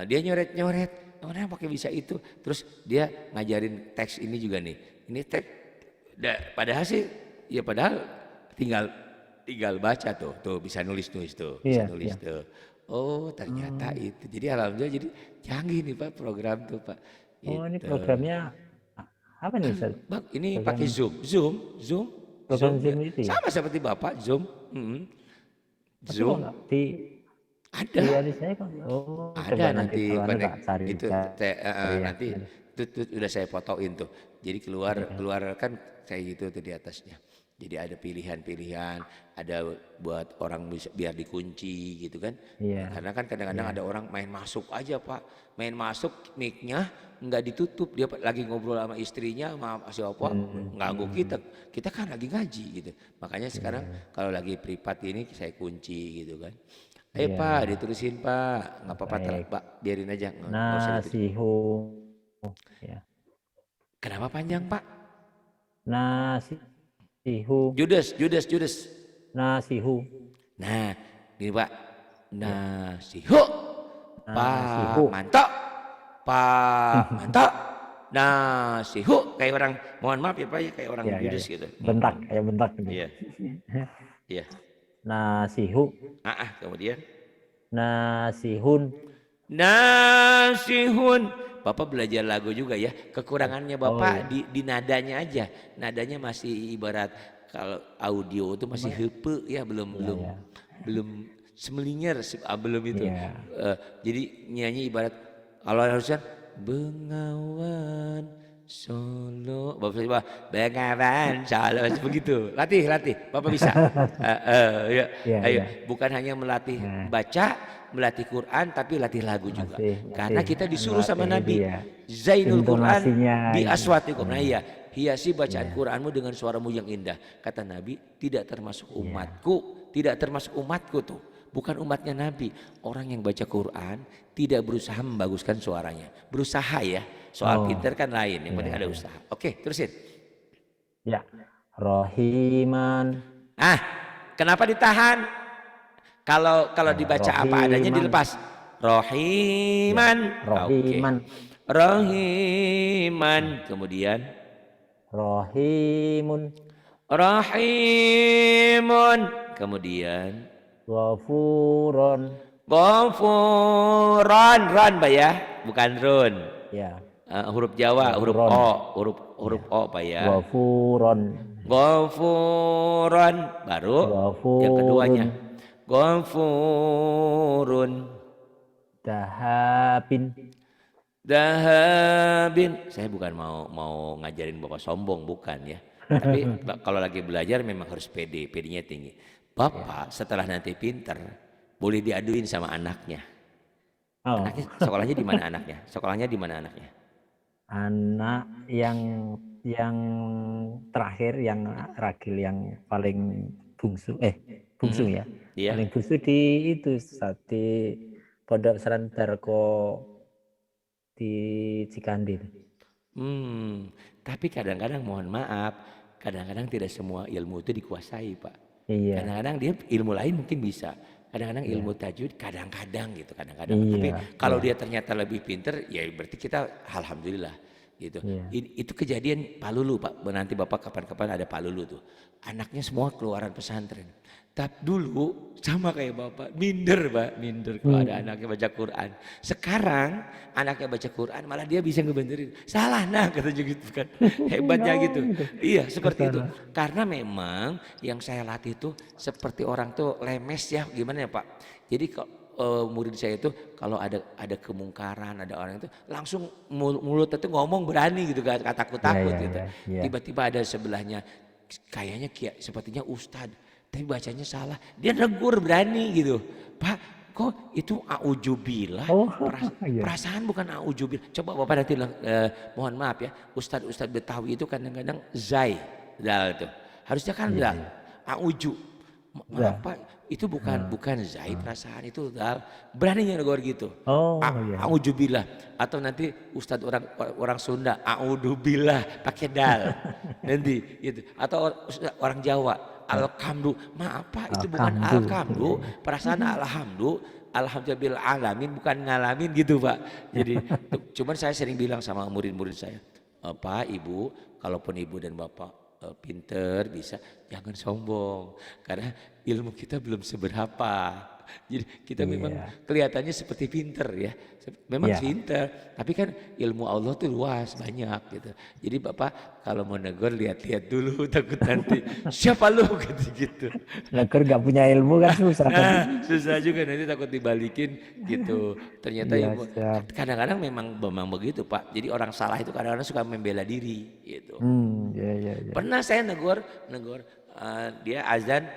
Dia nyoret-nyoret, mana pakai bisa itu. Terus dia ngajarin teks ini juga nih. Ini teks, padahal sih, ya padahal tinggal baca tuh bisa nulis tuh, bisa Iya, nulis iya. tuh. Oh ternyata itu. Jadi alhamdulillah jadi canggih nih Pak program tuh Pak. Oh, ini Gitu. programnya apa nih, Ustaz? Bang, ini Program pakai Zoom Zoom ya. itu ya? Sama seperti Bapak Zoom. Tapi kok Zoom nggak ada. di saya kok. Oh, coba Ada nanti kalau anu connect tak cari itu cari ya. nanti itu udah saya fotoin tuh. Jadi keluar kan kayak gitu tuh di atasnya. Jadi ada pilihan-pilihan, ada buat orang biar dikunci gitu kan. Iya. Karena kan kadang-kadang Iya. ada orang main masuk aja Pak. Main masuk mic-nya nggak ditutup. Dia lagi ngobrol sama istrinya sama siapa ganggu kita. Kita kan lagi ngaji gitu. Makanya sekarang kalau lagi privat ini saya kunci gitu kan. Iya. Pak ditulisin Pak. Nggak apa-apa Baik. Pak, biarin aja. Nggak usah ditulis. Nasihu. Ya. Kenapa panjang Pak? Nasihu. Judes. Nasihu. Nah, gini Pak. Nasihu. Nasihu. Pak mantap. Nasihu kayak orang, mohon maaf ya Pak ya, kayak orang Judes gitu. Bentak, kayak bentak gitu. Iya. Iya. Nasihu. Kemudian Nasihun. Nasihun. Bapak belajar lagu juga ya. Kekurangannya Bapak di nadanya aja. Nadanya masih ibarat kalau audio itu masih hepe ya, belum semelinger, belum itu. Jadi nyanyi ibarat kalau harusnya Bengawan Solo, Bapak Bengawan Solo begitu. Latih. Bapak bisa. Ayo. Bukan hanya melatih baca, melatih Quran, tapi latih lagu juga. Karena kita disuruh sama Nabi, Zainul Quran bi aswatikum. Nah iya, hiasi bacaan Quranmu dengan suaramu yang indah. Kata Nabi, tidak termasuk umatku tuh. Bukan umatnya Nabi. Orang yang baca Quran tidak berusaha membaguskan suaranya. Berusaha ya. Soal pinter kan lain. Yang penting ada usaha. Oke, terusin. Ya. Rohiman. Kenapa ditahan? Kalau dibaca apa adanya dilepas. Rohiman. Rohiman. Kemudian Rohimun. Kemudian Ghafuron. Ron Pak ya, bukan run. Ya. Huruf Jawa, huruf O Pak ya. Ghafuron. Baru yang keduanya. Ghafurun. Dahabin. Saya bukan mau ngajarin Bapak sombong, bukan ya. Tapi kalau lagi belajar memang harus pedenya tinggi. Bapak setelah nanti pinter boleh diaduin sama anaknya. Anaknya sekolahnya di mana anaknya? Anak yang terakhir, yang ragil, yang paling bungsu ya. Iya. Paling bungsu di Pondok Pesantren Darko di Cikandil. Tapi kadang-kadang mohon maaf, kadang-kadang tidak semua ilmu itu dikuasai Pak. Iya. Kadang-kadang dia ilmu lain mungkin bisa. Kadang-kadang ilmu tajwid kadang-kadang. Tapi kalau dia ternyata lebih pinter, ya berarti kita alhamdulillah gitu. Itu kejadian Pak Lulu Pak. Nanti Bapak kapan-kapan ada Pak Lulu tuh. Anaknya semua keluaran pesantren. Tapi dulu sama kayak Bapak, minder kalau ada anaknya baca Quran. Sekarang anaknya baca Quran malah dia bisa ngebenerin. Salah katanya gitu kan. Hebatnya gitu. Iya seperti itu. Karena memang yang saya latih tuh seperti orang tuh lemes ya, gimana ya Pak. Jadi murid saya itu kalau ada kemungkaran, ada orang itu langsung mulut itu ngomong berani gitu, gak takut-takut gitu. Tiba-tiba ada sebelahnya kayaknya sepertinya ustadz, tapi bacanya salah, dia negur berani gitu. Pak, kok itu a'udzubillah? Perasaan bukan a'udzubillah. Coba Bapak nanti mohon maaf ya, ustadz Betawi itu kadang-kadang dal tuh. Harusnya kan dal, a'udzu. Maaf Pak, itu bukan zai perasaan, itu dal. Beraninya negur gitu. A'udzubillah. Atau nanti ustadz orang Sunda, a'udzubillah pakai dal. Nanti gitu. Atau orang Jawa, alhamdu. Maaf Pak, itu bukan alhamdu. Perasaan alhamdulillah alamin, bukan ngalamin gitu Pak. Jadi cuman saya sering bilang sama murid-murid saya, Pak, Ibu, kalaupun Ibu dan Bapak pinter bisa, jangan sombong karena ilmu kita belum seberapa. Jadi kita memang kelihatannya seperti pinter ya, memang pinter, tapi kan ilmu Allah tuh luas banyak gitu. Jadi Bapak kalau mau negur lihat-lihat dulu, takut nanti siapa lu gitu. Negur gak punya ilmu kan susah. Susah juga nanti takut dibalikin gitu. Ternyata ilmu kadang-kadang memang begitu Pak. Jadi orang salah itu kadang-kadang suka membela diri gitu. Pernah saya negur dia azan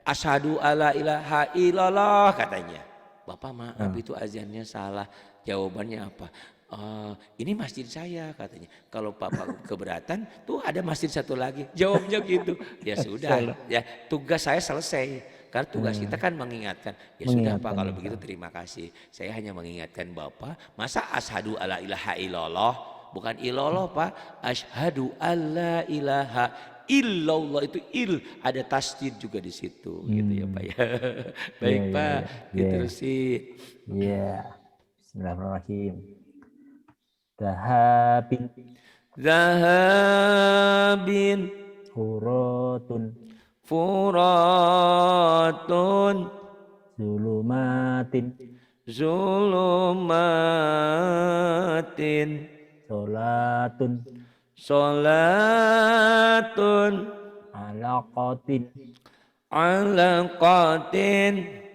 asyhadu alla ilaha illallah katanya. Bapak maaf itu azannya salah. Jawabannya apa? Ini masjid saya katanya. Kalau Bapak keberatan tuh ada masjid satu lagi. Jawabnya gitu. Ya sudah, ya tugas saya selesai. Karena tugas kita kan mengingatkan. Ya sudah Pak, kalau begitu terima kasih. Saya hanya mengingatkan Bapak. Masa asyhadu alla ilaha illallah, bukan illallah Pak. Asyhadu alla ilaha illallah, itu ada tasdid juga di situ gitu ya Pak ya. Baik Pak, diterusin. Iya. Bismillahirrahmanirrahim. Dahabin Zahabin furatun furatun zulumatin zulumatin solatun salatun alaqatin alaqatin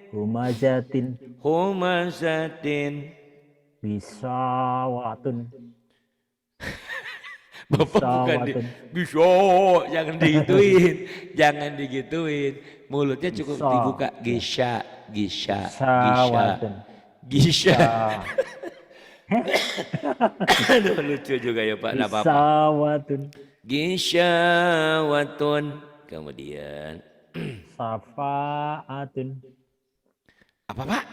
humazatin humazatin. bisawatun Bapak bukan bisa, jangan digituin, jangan digituin. Mulutnya cukup dibuka. Gisha, gisha, gisha, gisha. Aduh, lucu juga ya Pak, apa-apa. Bisawatun Gisyawatun. Kemudian syafaatun. apa Pak?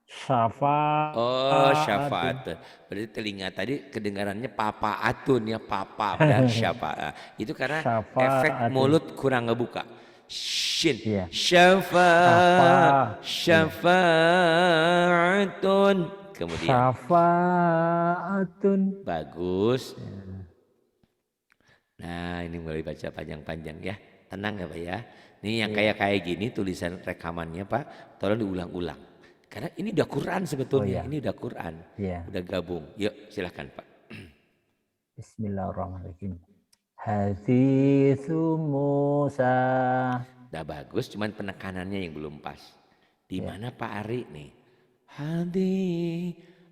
Syafaat. Oh, syafaat. Berarti telinga tadi kedengarannya papaatun ya, papa dan syafaat. Itu karena efek mulut kurang ngebuka. Shin. Syafaatun. Kemudian Syafaatun. bagus. Nah, ini mulai baca panjang-panjang ya. Tenang ya Pak ya. Ini yang kayak gini tulisan rekamannya Pak, tolong diulang-ulang. Karena ini udah Quran sebetulnya, ini udah Quran, udah gabung. Yuk silahkan Pak. Bismillahirrahmanirrahim. Haditsu Musa. Udah bagus, cuman penekanannya yang belum pas. Di mana Pak Ari nih?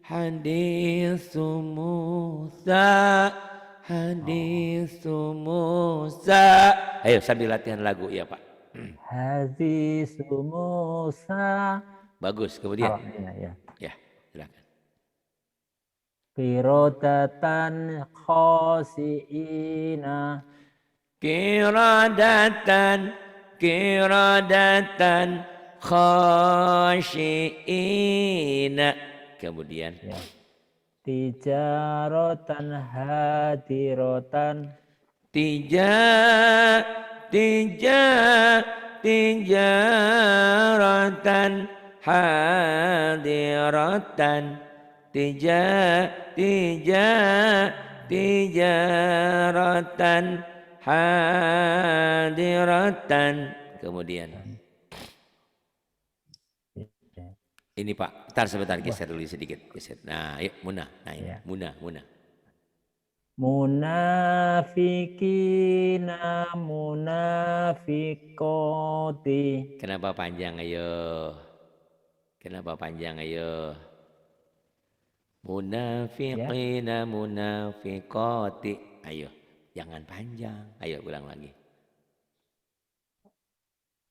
Haditsu Musa, haditsu Musa. Ayo sambil latihan lagu ya Pak. Haditsu Musa. Bagus, kemudian. Ya, silakan. Qiradatan khasiina. Qiradatan khasyiina. Kemudian. Tijaratan hadiratan. Tijaratan hadiratan. Tijaratan hadiratan. Kemudian ini Pak, ntar sebentar geser dulu sedikit, geser. Nah, yuk Munah. Nah, ini Munah. Munafikina munafikoti. Kenapa panjang ayo? Munafiqina munafiqati. Ayo, jangan panjang. Ayo ulang lagi.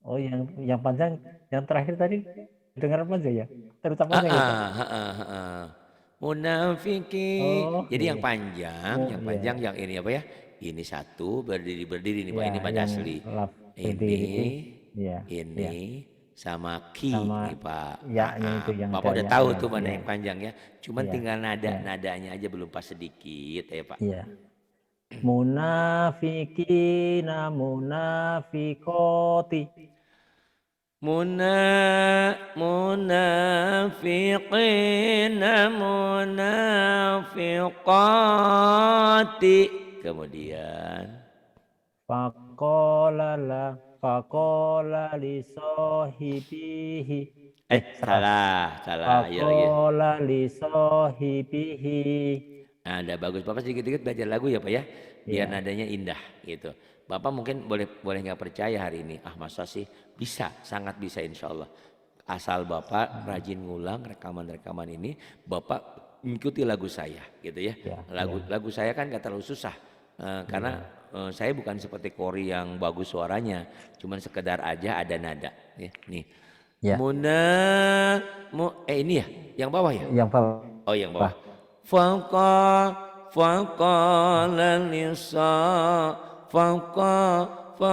Oh, yang panjang, yang terakhir tadi dengar panjang ya? Terutam panjang ya? Munafiki. Jadi yang panjang, yang ini apa ya? Ini satu berdiri nih Pak, ini pada asli. Ini sama ki nih Pak. Itu yang Bapak udah tahu tuh mana yang panjang ya. Cuman tinggal nadanya aja belum pas sedikit ya Pak. Iya. Munafikina munafikoti. Munafiqina munafiqati. Kemudian Faqala li sahibihi. Salah. Faqala li sahibihi. Nah, udah bagus. Bapak sedikit-sedikit belajar lagu ya Pak ya. Biar nadanya indah gitu. Bapak mungkin boleh nggak percaya hari ini. Masa sih? Bisa, sangat bisa insya Allah. Asal Bapak rajin ngulang rekaman-rekaman ini, Bapak mengikuti lagu saya gitu ya. Lagu saya kan nggak terlalu susah. Karena saya bukan seperti Kori yang bagus suaranya, cuman sekedar aja ada nada. Ya, nih. Ya. Ini ya, yang bawah ya? Yang bawah. Oh, yang bawah. Faqala lisa faqala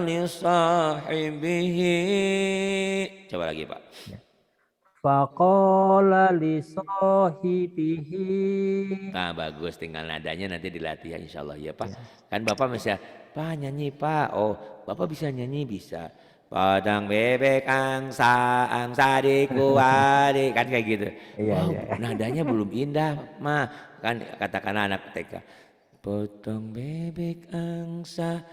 li sahibihi. Coba lagi, Pak. Ya. Faqala li sahibihi. Nah, bagus, tinggal nadanya nanti dilatih ya insyaallah ya, Pak. Ya. Kan Bapak masih, Pak nyanyi, Pak. Oh, Bapak bisa nyanyi, bisa. Padang bebek angsa dikuari, kan kayak gitu. Iya, Wow, iya. nadanya belum indah, mah. Kan katakan anak TK. Potong bebek angsa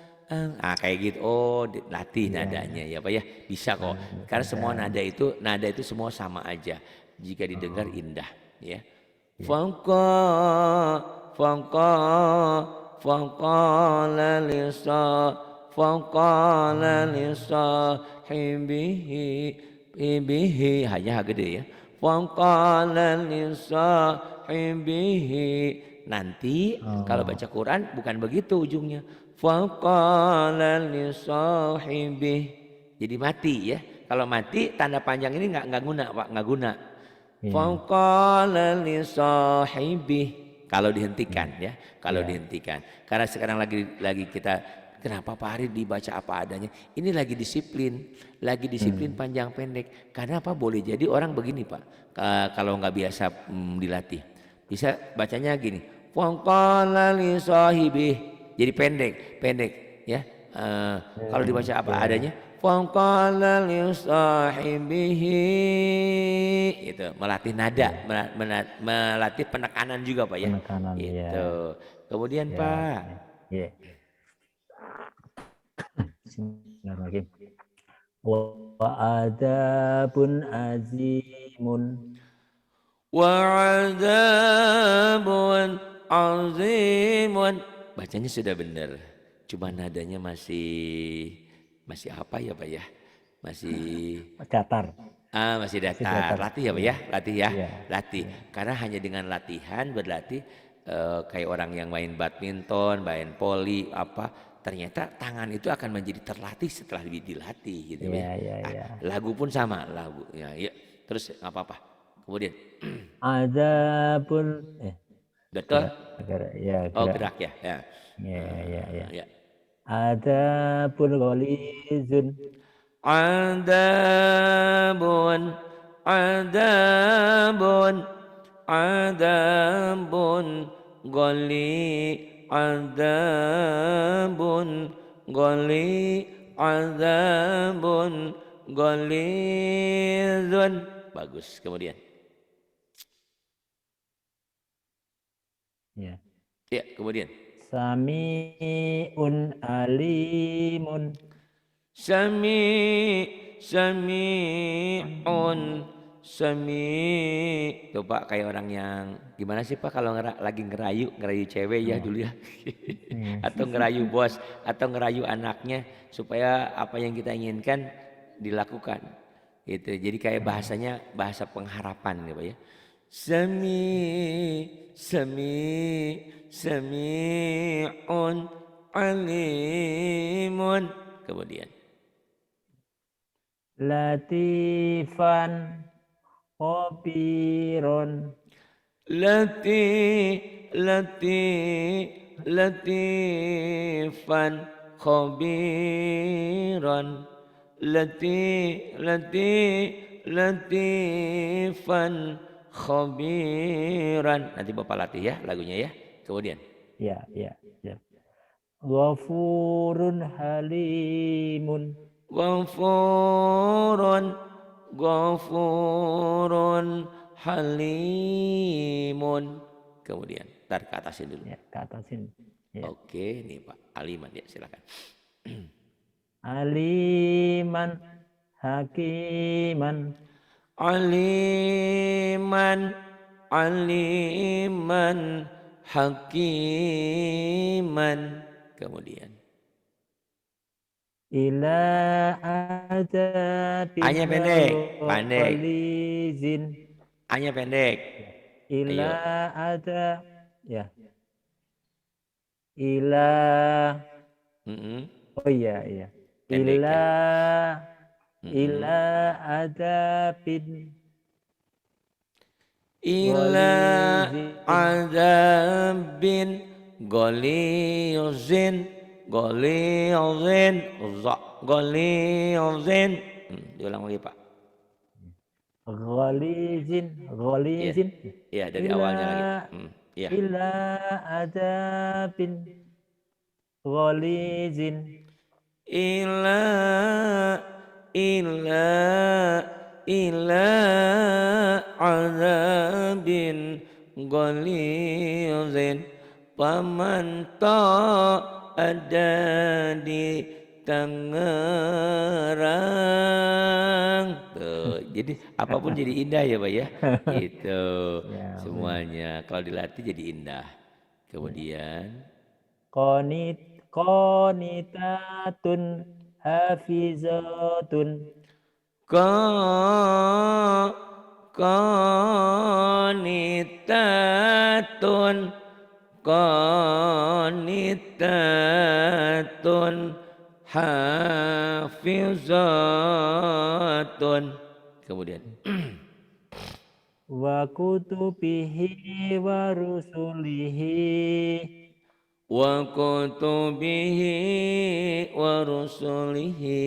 kayak gitu. Oh, latih Iya, nadanya ya, Pak ya. Bisa kok. Karena semua nada itu semua sama aja jika didengar indah, ya. Faqala faqala lisa hibihi hanya gede ya. Faqala lisa hibihi. Nanti kalau baca Quran bukan begitu ujungnya. Faqala li sahibih. Jadi mati ya. Kalau mati tanda panjang ini nggak guna, Pak, nggak guna. Faqala li sahibih. Kalau dihentikan ya, kalau dihentikan. Karena sekarang lagi kita, kenapa Pak Hari dibaca apa adanya? Ini lagi disiplin panjang pendek. Karena apa? Boleh jadi orang begini, Pak. Kalau nggak biasa dilatih. Bisa bacanya gini. Faqala li sahibih. Jadi pendek ya. Kalau dibaca apa adanya. Faqala li sahibihi. Itu melatih nada, melatih penekanan juga, Pak ya. Penekanan, Gitu. Kemudian ya. Pak. Ya. Bismillahirrahmanirrahim. Wa adabun azimun. Wa'adzabun azimun. Bacanya sudah benar. Cuma nadanya masih apa ya, Pak ya? Masih datar. Masih datar. Latih ya, Pak ya? Latih ya. Iya. Latih. Karena hanya dengan latihan berlatih kayak orang yang main badminton, main voli apa, ternyata tangan itu akan menjadi terlatih setelah dilatih gitu ya. Lagu pun sama, lagu ya. Terus nggak apa-apa. Kemudian Adabun betul? gerak Ya. Ya. Adabun gholizun. Adabun ghalidun. Bagus. Kemudian Ya. Kemudian Sami'un alimun. Sami'un. Tuh Pak, kayak orang yang gimana sih Pak kalau lagi ngerayu cewek ya dulu ya. Atau ngerayu bos atau ngerayu anaknya supaya apa yang kita inginkan dilakukan. Gitu. Jadi kayak bahasanya bahasa pengharapan gitu ya. Sami'un alimun. Kemudian Latifan khabirun. Latifan khabiran. Latifan khabiran. Nanti Bapak latih ya lagunya ya. Kemudian Ya. Ghafurun halimun. Ghafurun halimun. Kemudian ntar ke atasin dulu. Ya, ke atasin. Ya. Oke, nih Pak Aliman ya, silakan. Aliman hakiman. Aliman hakiman. Kemudian Ila adabin hanya pendek. gholizin. Hanya pendek. Ila Ayo. ada ya. ila, Mm-mm. oh iya iya, Pendek ila ya. Mm-mm. ila adabin Ila gholizin. azabin ghaliyazin ghaliyazin ghaliyazin. Diulang lagi Pak. Gholizin, Iya. gholizin. Iya dari Ila awalnya lagi. Iya. ila adabin gholizin. Ila ila ila azabin ghalidhin paman ada di Tangerang tuh jadi apapun jadi indah ya Pak ya itu Ya, benar. semuanya kalau dilatih jadi indah Ya. kemudian Qonit qonitatun hafizatun. Ka Qanitatun Qanitatun Hafizatun kemudian Wa kutubihi wa rusulihi. wa kutubihi wa rusulihi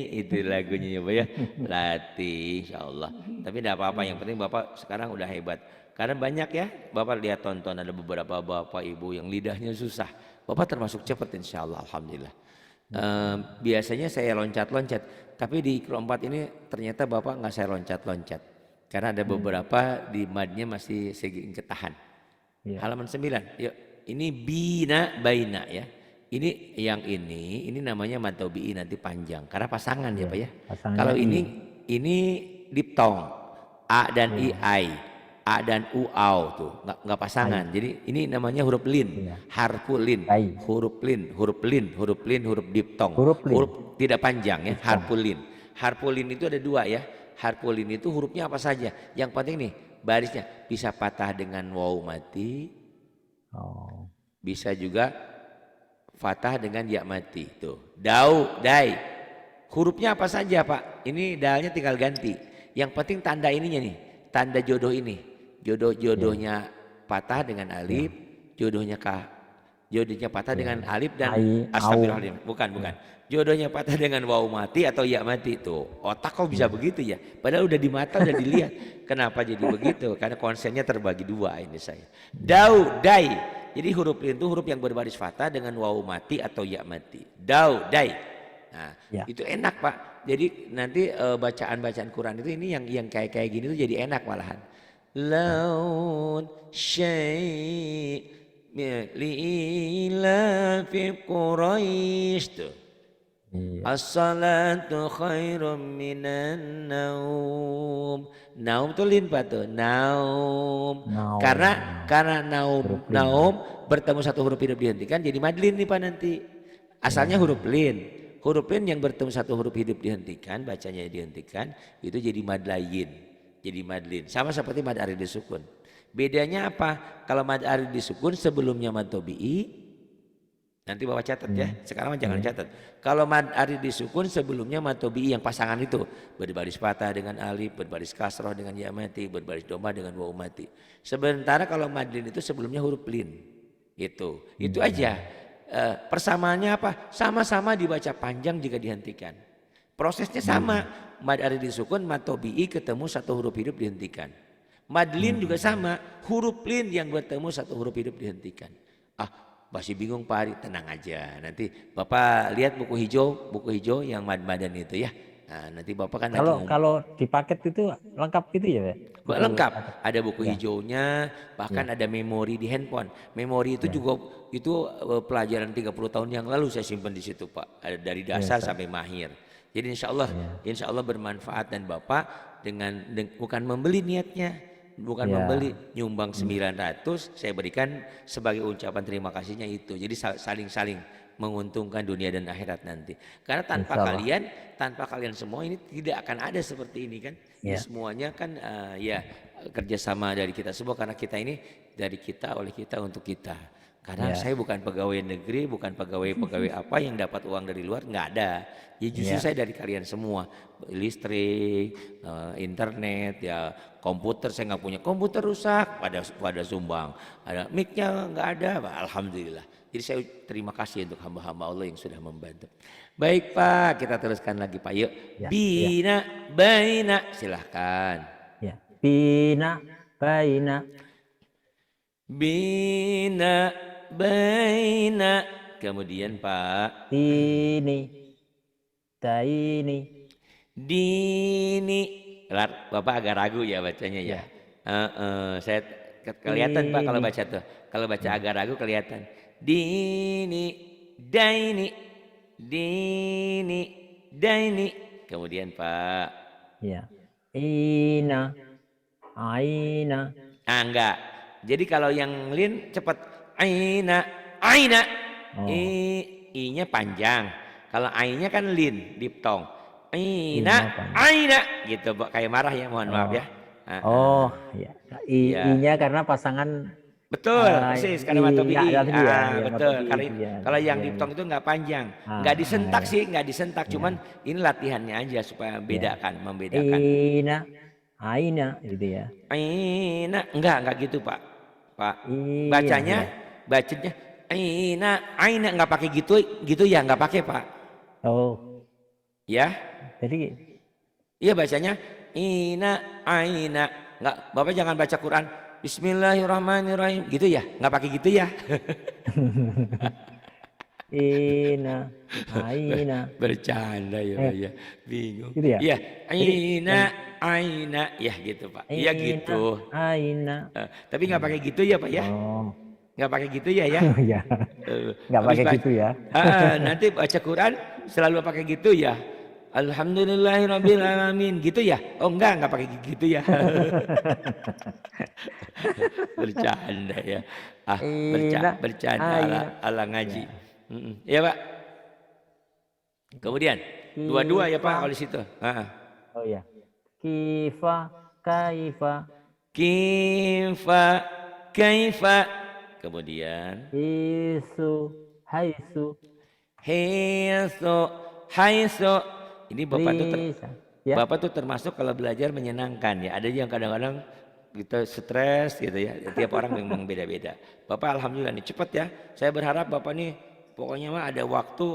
itu lagunya ya Pak ya latih insyaallah tapi tidak apa-apa yang penting Bapak sekarang udah hebat karena banyak ya Bapak lihat tonton ada beberapa Bapak Ibu yang lidahnya susah Bapak termasuk cepat insyaallah alhamdulillah. Biasanya saya loncat-loncat tapi di kelompok ini ternyata Bapak nggak saya loncat-loncat karena ada beberapa di madnya masih segi ketahan. Ya, Halaman 9. Yuk. Ini bina baina ya. Ini namanya mad tabi'i nanti panjang karena pasangan ya ya. Pak ya. Pasangannya Kalau I. ini diptong a dan i Ya, ai. A dan u au tuh nggak pasangan. I. Jadi ini namanya huruf lin, Ya, harfu lin, I. huruf lin, huruf lin, huruf lin, huruf diptong. Huruf lin. Huruf tidak panjang ya, Diftong. harfu lin. Harfu lin itu ada dua ya. Harfu lin itu hurufnya apa saja. Yang penting nih barisnya bisa patah dengan waw mati, Oh. bisa juga fathah dengan ya mati. Tuh. Dau, dai. Hurufnya apa saja Pak? Ini dalnya tinggal ganti. Yang penting tanda ininya nih, tanda jodoh ini. Jodohnya patah dengan alif, Ya. jodohnya jodohnya patah Ya. dengan alif dan I, au. astagfirullahaladzim. Bukan. Jodohnya patah dengan waw mati atau ya mati itu. Otak kok bisa Ya. begitu ya? Padahal udah di mata udah dilihat. Kenapa jadi begitu? Karena konsepnya terbagi dua ini saya. Dau, dai. Jadi huruf lin itu huruf yang berbaris fathah dengan waw mati atau ya mati. Dau, dai. Nah, Ya. itu enak Pak. Jadi nanti bacaan-bacaan Quran itu ini yang kayak gini tuh jadi enak malahan. Laun syai' li'ila fi Quraisy tuh. Iya. As-salatu khairum minan naum. Naum tuh lin Pak tuh. Naum. Naum. Karena Huruf lin. naum bertemu satu huruf hidup dihentikan jadi madlin nih Pak nanti. Asalnya huruf lin. Huruf lin yang bertemu satu huruf hidup dihentikan, bacanya dihentikan, itu jadi mad layin. Jadi madlin. Sama seperti mad arid disukun. Bedanya apa? Kalau mad arid disukun sebelumnya mad tabi'i. Nanti Bapak catat ya. Sekarang jangan catat. Kalau mad arid disukun sebelumnya mad tabi'i yang pasangan itu berbaris patah dengan alif, berbaris kasroh dengan ya mati, berbaris doma dengan waw mati. Sementara kalau madlin itu sebelumnya huruf lin. Itu aja. Persamaannya apa? Sama-sama dibaca panjang jika dihentikan. Prosesnya sama. Mad arid disukun, mad tabi'i ketemu satu huruf hidup dihentikan. Madlin juga sama. Huruf lin yang bertemu satu huruf hidup dihentikan. Masih bingung Pak Ari, tenang aja. Nanti Bapak lihat buku hijau yang mad-madan itu ya. Nah, nanti Bapak kan Kalau di paket itu lengkap gitu ya, Pak? lengkap. Ada buku hijaunya, bahkan ada memori di handphone. Memori itu juga pelajaran 30 tahun yang lalu saya simpan di situ Pak. Ada dari dasar sampai mahir. Jadi insya Allah bermanfaat dan Bapak bukan membeli niatnya. Bukan membeli, nyumbang 900 saya berikan sebagai ucapan terima kasihnya itu. Jadi saling menguntungkan dunia dan akhirat nanti. Karena tanpa kalian semua ini tidak akan ada seperti ini kan. Ini semuanya kan kerjasama dari kita semua karena kita ini dari kita, oleh kita, untuk kita. Karena Ya. saya bukan pegawai negeri, bukan pegawai apa yang dapat uang dari luar, nggak ada. Ya justru Ya. saya dari kalian semua, listrik, internet, ya komputer saya nggak punya, komputer rusak, pada sumbang, ada mic-nya nggak ada, alhamdulillah. Jadi saya terima kasih untuk hamba-hamba Allah yang sudah membantu. Baik Pak, kita teruskan lagi Pak, yuk. Ya. Bina, baina, silahkan. Ya. Bina baina Bina, baina. Kemudian Pak, ini taini. dini. Bapak agak ragu ya bacanya ya. Ya. Saya kelihatan Pak kalau Ini. baca tuh. Kalau baca Ya. agak ragu kelihatan. Dini, daini, dini, daini. Kemudian Pak. Ya. Ina aina. Enggak. Jadi kalau yang lin cepat. Aina, aina. Oh. I-nya panjang. Kalau I-nya kan lin, diptong. Ina Aina, panjang. aina. Gitu, kayak marah ya, mohon maaf ya. Oh, ya. Ya. I-nya karena pasangan Betul, persis karena matobi. iya, tadi ya, ya, Betul. matobi, ya. Kalau yang Ya, diptong ya. itu nggak panjang, nggak disentak Ya. sih, nggak disentak. Ya. Cuman ini latihannya aja supaya bedakan, membedakan. Ina aina gitu ya. Aina, enggak gitu Pak. Pak, Iya, bacanya, ya. bacanya aina nggak pakai gitu ya, nggak pakai Pak. Oh, Ya, jadi iya bacanya aina, nggak. Bapak jangan baca Quran. Bismillahirrahmanirrahim gitu ya, nggak pakai gitu ya. ina aina Bercanda ya Pak ya, bingung. gitu ya. Iya, Jadi, aina, ya gitu Pak. Iya gitu. aina. Tapi nggak pakai gitu ya Pak ya, Oh, nggak pakai gitu ya ya. ya. Nggak Habis pakai gitu ya. Nanti baca Quran selalu pakai gitu ya. Alhamdulillahirrabbilalamin gitu ya. Oh enggak pakai gitu ya. Bercanda ya. Bercanda ala ngaji. Ya Pak. Kemudian dua-dua ya Pak kalau di situ. Oh ya. Kifa kaifa Kifa, kaifa. Kemudian isu haisu haiso. Ini Bapak tuh lisa. Ya. Bapak tuh termasuk kalau belajar menyenangkan ya. Ada yang kadang-kadang kita stres gitu ya. Tiap orang memang beda-beda. Bapak alhamdulillah nih cepat ya. Saya berharap Bapak nih pokoknya mah ada waktu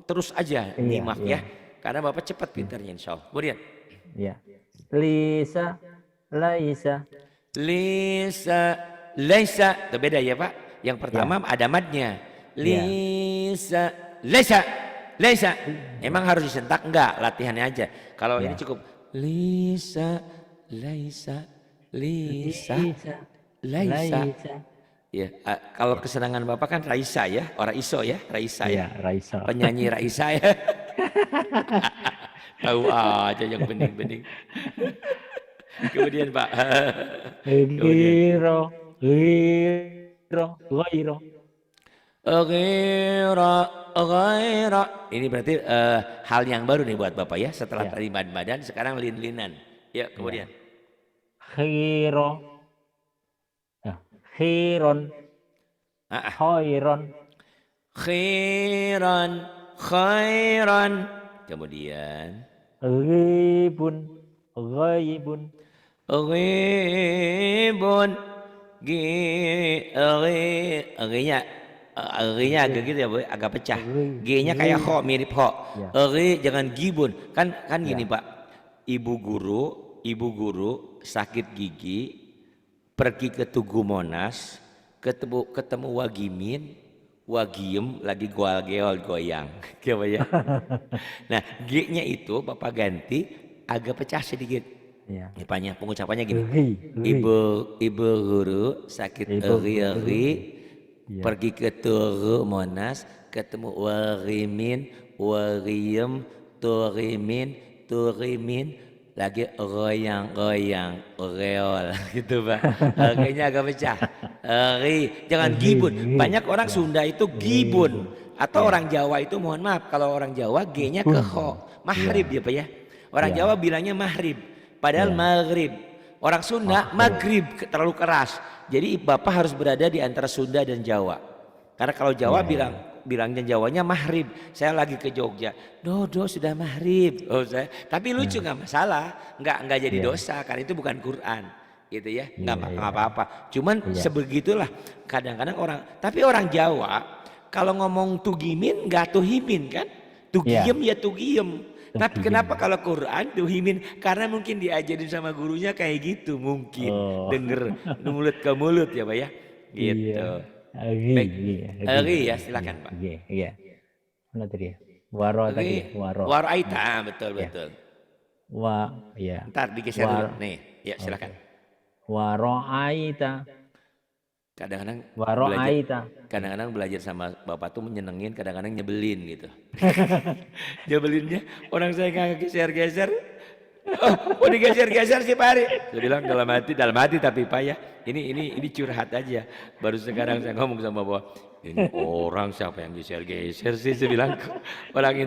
terus aja nyimak ya. Karena Bapak cepat pintarnya insya Allah. Kemudian. Ya. Lisa, laisa. Lisa, laisa. Itu beda ya Pak. Yang pertama ada madnya. Lisa, laisa. Laisa. Emang harus disentak? Enggak, latihannya aja. Kalau ini cukup. Lisa, laisa, lisa, laisa. Ya, kalau kesenangan Bapak kan Raisa ya, orang Iso ya, Raisa ya. Raisa. Penyanyi Raisa ya. Tahu aja yang bening-bening. Kemudian Pak. Giro. Ini berarti hal yang baru nih buat Bapak ya. Setelah tadi badan, sekarang lin-linan. Ya, kemudian. Khiro. Khiron. Khairon. Khairan. Kemudian. Ghibun. G-nya agak gitu ya Bu, agak pecah. G-nya kayak ho, mirip ho. Jangan gibun. Kan gini Pak. Ibu guru sakit gigi, pergi ke Tugu Monas, ketemu Wagiem lagi goyang. Ya. Nah, G-nya itu Bapak ganti agak pecah sedikit. Pengucapannya gini. Ibu guru sakit eri, pergi ke Tugu Monas, ketemu Wagiem, turimin, lagi goyang reol gitu Pak. Kayaknya agak pecah. Jangan gibun. Banyak orang Sunda itu gibun, atau orang Jawa itu mohon maaf kalau orang Jawa G-nya ke ho, mahrib ya Pak ya. Orang Jawa bilangnya mahrib, padahal maghrib. Orang Sunda maghrib terlalu keras. Jadi Bapak harus berada di antara Sunda dan Jawa. Karena kalau Jawa bilangnya Jawanya maghrib. Saya lagi ke Jogja. Dodo sudah maghrib. Oh saya. Tapi lucu nggak masalah. Nggak jadi dosa karena itu bukan Quran. Gitu ya. Nggak apa-apa. Cuman sebegitulah kadang-kadang orang. Tapi orang Jawa kalau ngomong tugimin nggak tuhimin kan? Tugiem ya tugiem. Tapi kenapa kalau Quran tuhimin? Karena mungkin diajarin sama gurunya kayak gitu mungkin. Denger mulut ke mulut ya Pak ya. Gitu. Baik. Ya silakan Pak. Iya. Mana tadi ya? Waro tadi. Waro. Waro aita betul. Ya. Ntar digeser dulu. Nih, ya silakan. Waro aita. Kadang-kadang belajar sama Bapak tuh menyenengin, kadang-kadang nyebelin gitu. Nyebelinnya orang saya nggak geser-geser. Oh digeser-geser sih Pak Ari. Saya bilang dalam hati tapi Pak ya. Ini curhat aja. Baru sekarang saya ngomong sama Bapak. Ini orang siapa yang geser-geser sih? Saya bilang orang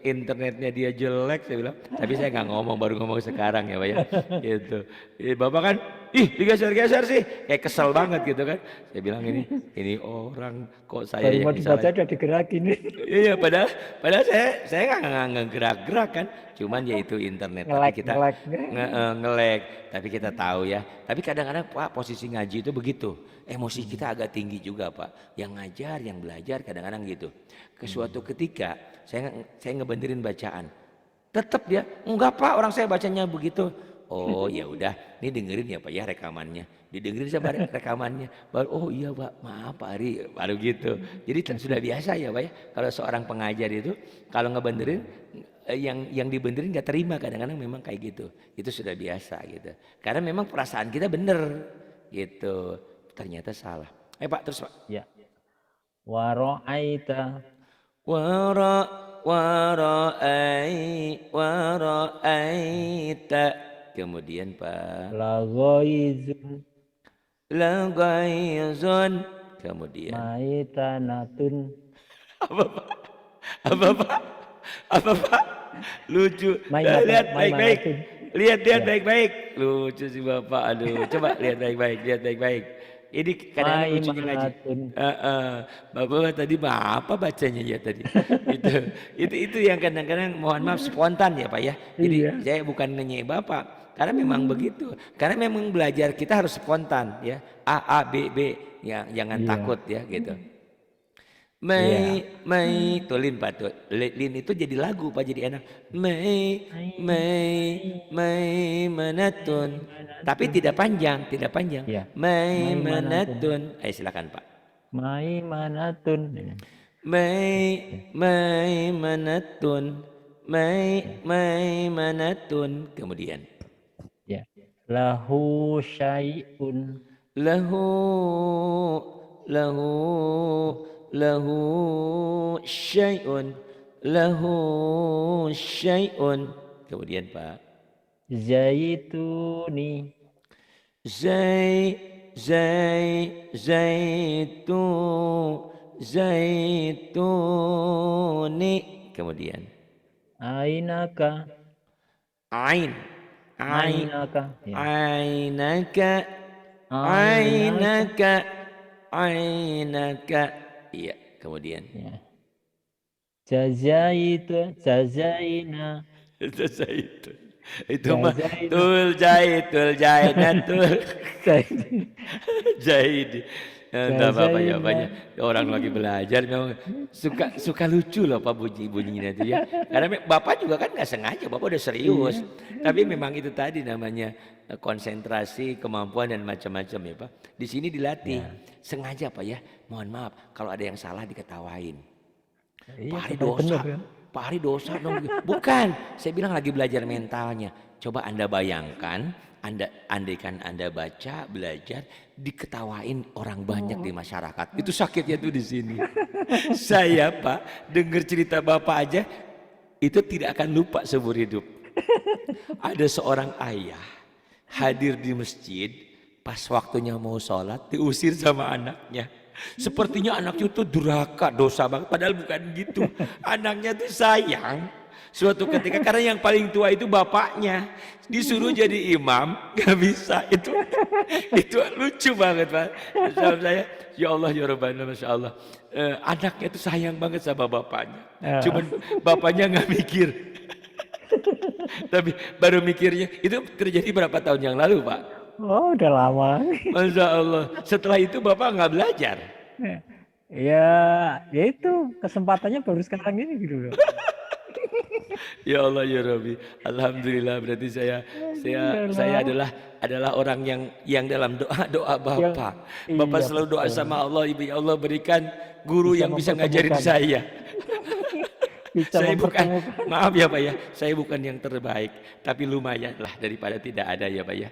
internetnya dia jelek. Saya bilang. Tapi saya nggak ngomong, baru ngomong sekarang ya Pak ya. Gitu. Bapak kan, digeser-geser sih. Kayak kesel banget gitu kan. Saya bilang ini orang kok saya baru yang mau dibaca udah digerakin. Iya padahal saya nggak gerak-gerak kan. Cuman ya itu internet. Tapi kita nge-lag. Tapi kita tahu ya. Tapi kadang-kadang Pak posisi ngaji itu begitu. Emosi kita agak tinggi juga Pak. Yang ngajar, yang belajar kadang-kadang gitu. Ke suatu ketika saya ngebenerin bacaan. Tetap dia, enggak Pak orang saya bacanya begitu. Oh ya udah, ini dengerin ya Pak ya rekamannya. Didengerin sama rekamannya. Baru oh iya Pak, maaf Pak Ari, baru gitu. Jadi sudah biasa ya Pak ya. Kalau seorang pengajar itu kalau ngebenerin yang dibenerin nggak terima kadang-kadang memang kayak gitu. Itu sudah biasa gitu. Karena memang perasaan kita bener gitu. Ternyata salah. Pak terus Pak. Ya. Waro'aita. Waro'aita. Kemudian Pak. Lagoizun. Kemudian. Maitanatun. Apa Pak? Lucu. Lihat baik-baik. Lihat baik-baik. Lucu sih Bapak. Aduh, coba lihat baik-baik. Ini kadang-kadang lucunya ngaji. Bapak tadi apa bacanya ya tadi? itu yang kadang-kadang mohon maaf spontan ya Pak ya. Jadi saya bukan ngenyek Bapak. Karena memang begitu. Karena memang belajar kita harus spontan ya. A, B, ya, jangan takut ya gitu. Tulin Pak tuh. Lin itu jadi lagu Pak jadi enak. Manatun. Tapi tidak panjang. Ya. Manatun. Silakan Pak. Manatun. Manatun. Kemudian. Ya. Lahu syai'un. Lahu syai'un. Kemudian Pak. Zaituni. Zaituni. Kemudian. Ainaka. Ainaka. Iya, kemudian. Ya. Jazaina. Itu mah Jahid. Entah bapaknya orang lagi belajar memang suka lucu loh Pak bunyinya itu ya. Karena Bapak juga kan nggak sengaja, Bapak udah serius. Tapi memang itu tadi namanya konsentrasi, kemampuan dan macam-macam ya Pak. Di sini dilatih. Sengaja Pak ya. Mohon maaf kalau ada yang salah diketawain. Pak Ari dosa. Pak Ari dosa dong. Bukan, saya bilang lagi belajar mentalnya. Coba Anda bayangkan, andaikan Anda baca, belajar, diketawain orang banyak di masyarakat. Itu sakitnya tuh di sini. Saya Pak, dengar cerita Bapak aja, itu tidak akan lupa seumur hidup. Ada seorang ayah hadir di masjid, pas waktunya mau sholat, diusir sama anaknya. Sepertinya anaknya itu durhaka, dosa banget. Padahal bukan gitu. Anaknya tuh sayang. Suatu ketika karena yang paling tua itu bapaknya disuruh jadi imam, nggak bisa. Itu lucu banget Pak. Sama saya, ya Allah ya Rabbana, masya Allah. Anaknya itu sayang banget sama bapaknya. Cuman bapaknya nggak mikir. Tapi baru mikirnya itu terjadi berapa tahun yang lalu Pak? Oh, udah lama. Masya Allah. Setelah itu bapak nggak belajar. Ya, ya itu kesempatannya baru sekarang ini gitu loh. Ya Allah ya Rabbi, alhamdulillah berarti saya adalah orang yang dalam doa Bapak. Bapak Iya, selalu doa betul. sama Allah, ibu ya Allah berikan guru Bisa yang bisa ngajarin mempertemukan. saya. Bisa Saya bukan, mempertemukan. maaf ya Pak ya, saya bukan yang terbaik, tapi lumayan lah daripada tidak ada ya Pak ya.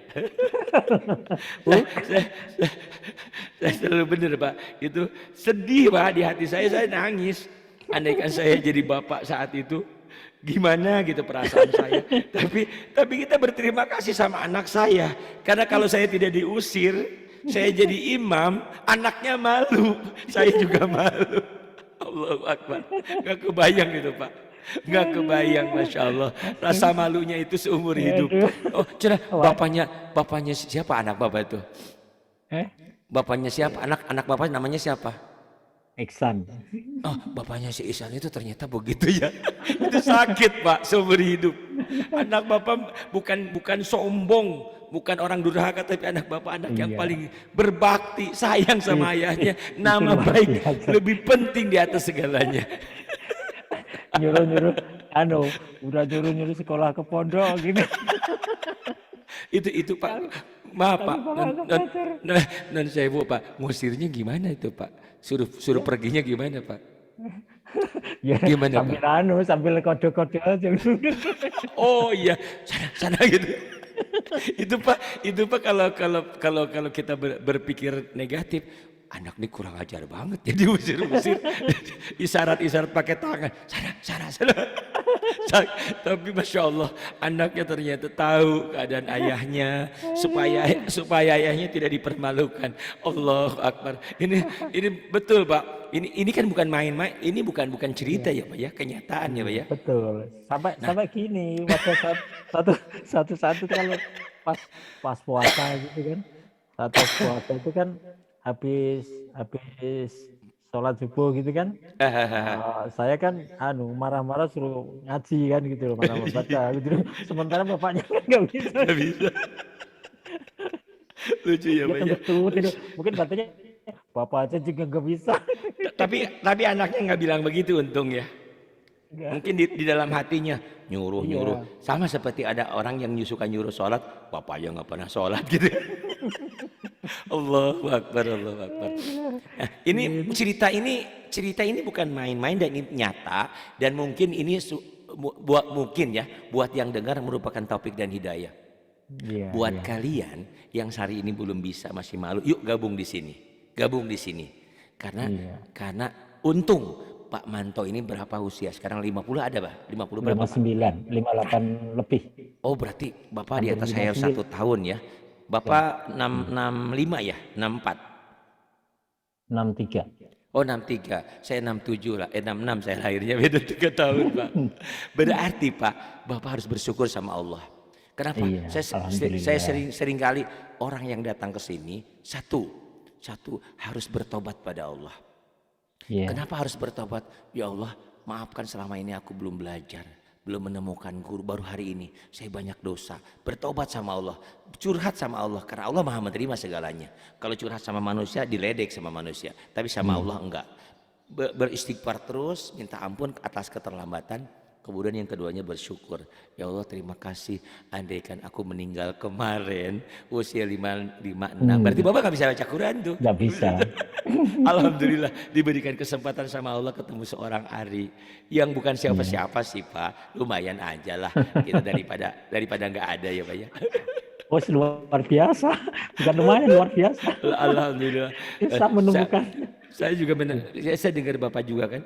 saya, saya- saya selalu benar Pak, itu sedih Pak di hati saya nangis. Andaikan saya jadi bapak saat itu, gimana gitu perasaan saya. Tapi kita berterima kasih sama anak saya, karena kalau saya tidak diusir, saya jadi imam, anaknya malu, saya juga malu. Allahu Akbar, nggak kebayang gitu Pak, nggak kebayang, masya Allah, rasa malunya itu seumur hidup. Aduh. Oh, cerah, Wah. bapaknya siapa anak bapak itu? Eh, Bapaknya siapa? Anak bapak namanya siapa? Iksan. Oh, bapaknya si Ihsan itu ternyata begitu ya. Itu sakit Pak seumur hidup. Anak bapak bukan sombong, bukan orang durhaka, tapi anak bapak anak yang Iya. paling berbakti, sayang sama ayahnya. Nama luar baik biasa. lebih penting di atas segalanya. Nyuruh-nyuruh, udah nyuruh-nyuruh sekolah ke pondok gitu. Itu Pak. Maaf Pak. Bapak nggak belajar. Non saya Bu Pak, ngusirnya gimana itu Pak? Suruh perginya gimana Pak? Ya, Gimana sambil Pak? sambil kode-kode aja. Oh iya, sana gitu. Itu Pak kalau kita berpikir negatif, anak ini kurang ajar banget ya diusir-usir. Isyarat-isyarat pakai tangan. Sana. Tapi masya Allah, anaknya ternyata tahu keadaan ayahnya supaya ayahnya tidak dipermalukan. Allahu Akbar. Ini betul Pak. Ini kan bukan main-main. Ini bukan cerita ya Pak ya, kenyataan ya Pak ya. Betul. Sampai gini, pada satu kalau pas puasa gitu kan. Satu puasa itu kan habis sholat subuh gitu kan. Saya kan marah-marah suruh ngaji kan gitu loh, marah-marah baca gitu loh. Sementara bapaknya kan nggak bisa. Nggak bisa. Lucu ya Dia Pak ya. tebet gitu. Mungkin katanya bapak aja juga nggak bisa. Tapi anaknya nggak bilang begitu untung ya. Nggak. Mungkin di dalam hatinya nyuruh. Iya. Sama seperti ada orang yang suka nyuruh sholat, bapaknya nggak pernah sholat gitu. Allahu Akbar, Allahu Akbar. Nah, ini cerita ini bukan main-main dan ini nyata, dan mungkin ini buat yang dengar merupakan taufik dan hidayah. Iya, Buat iya. kalian yang hari ini belum bisa, masih malu, yuk gabung di sini. Karena Iya. karena untung Pak Manto ini berapa usia? Sekarang 50 ada Pak? 50 berapa Pak? 59, 58 lebih. Oh berarti Bapak di Hampir atas saya 59. 1 tahun ya. Bapak 65 ya? 64? 63. Oh 63, saya 67 lah, 66 saya lahirnya, beda 3 tahun Pak. Berarti Pak, Bapak harus bersyukur sama Allah. Kenapa? Iya, alhamdulillah. Saya sering kali orang yang datang ke sini, satu harus bertobat pada Allah. Iya. Kenapa harus bertobat? Ya Allah, maafkan selama ini aku belum belajar, belum menemukan guru, baru hari ini saya banyak dosa. Bertobat sama Allah, curhat sama Allah, karena Allah Maha menerima segalanya. Kalau curhat sama manusia diledek sama manusia, tapi sama Allah enggak. Beristighfar terus, minta ampun atas keterlambatan. Kemudian yang keduanya bersyukur. Ya Allah terima kasih, andaikan aku meninggal kemarin usia 56. Berarti Bapak gak bisa baca Quran tuh. Nggak bisa. Alhamdulillah diberikan kesempatan sama Allah ketemu seorang Ari yang bukan siapa-siapa sih Pak. Lumayan aja lah kita daripada nggak ada ya Pak ya. Oh, luar biasa. Bukan lumayan, luar biasa. Alhamdulillah. Bisa menemukan. Saya juga saya dengar Bapak juga kan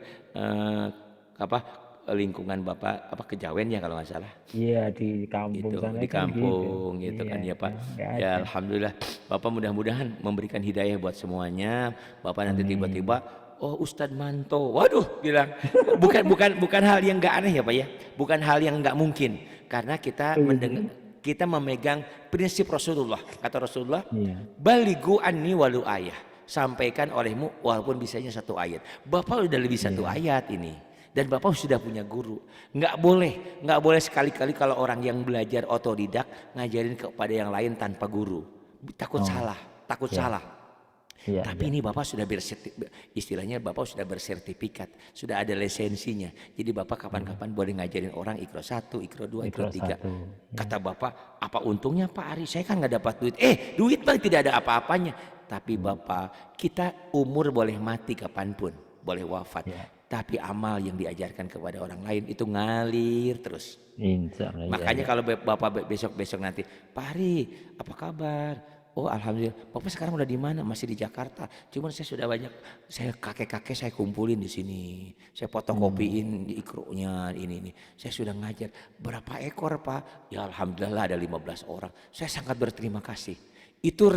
lingkungan Bapak Kejawen ya kalau nggak salah. Iya, di kampung Gitu, sana di kan kampung gitu. gitu kan Iya, ya Pak. nggak Ya ada. alhamdulillah Bapak mudah-mudahan memberikan hidayah buat semuanya. Bapak nanti tiba-tiba oh Ustadz Manto, waduh bilang bukan hal yang nggak aneh ya Pak ya, bukan hal yang nggak mungkin karena kita mendengar, kita memegang prinsip Rasulullah. Kata Rasulullah, Iya. baligu anni walu ayah, sampaikan olehmu walaupun bisanya satu ayat. Bapak udah lebih satu ayat ini dan Bapak sudah punya guru. Nggak boleh sekali-kali kalau orang yang belajar otodidak ngajarin kepada yang lain tanpa guru, takut salah. Iya, Tapi ini Bapak sudah istilahnya Bapak sudah bersertifikat, sudah ada lisensinya. Jadi Bapak kapan-kapan boleh ngajarin orang Iqra 1, Iqra 2, Iqra 3. Kata Bapak, apa untungnya Pak Ari? Saya kan nggak dapat duit. Duit Bang tidak ada apa-apanya. Tapi Bapak, kita umur boleh mati kapanpun, boleh wafat. Tapi amal yang diajarkan kepada orang lain itu ngalir terus. Insya Allah, Makanya kalau Bapak besok-besok nanti, Pak Ari, apa kabar? Oh alhamdulillah, Bapak sekarang udah di mana? Masih di Jakarta. Cuman saya sudah banyak, saya kakek-kakek saya kumpulin di sini. Saya fotokopiin di ikronya ini. Saya sudah ngajar. Berapa ekor Pak? Ya alhamdulillah ada 15 orang. Saya sangat berterima kasih. Itu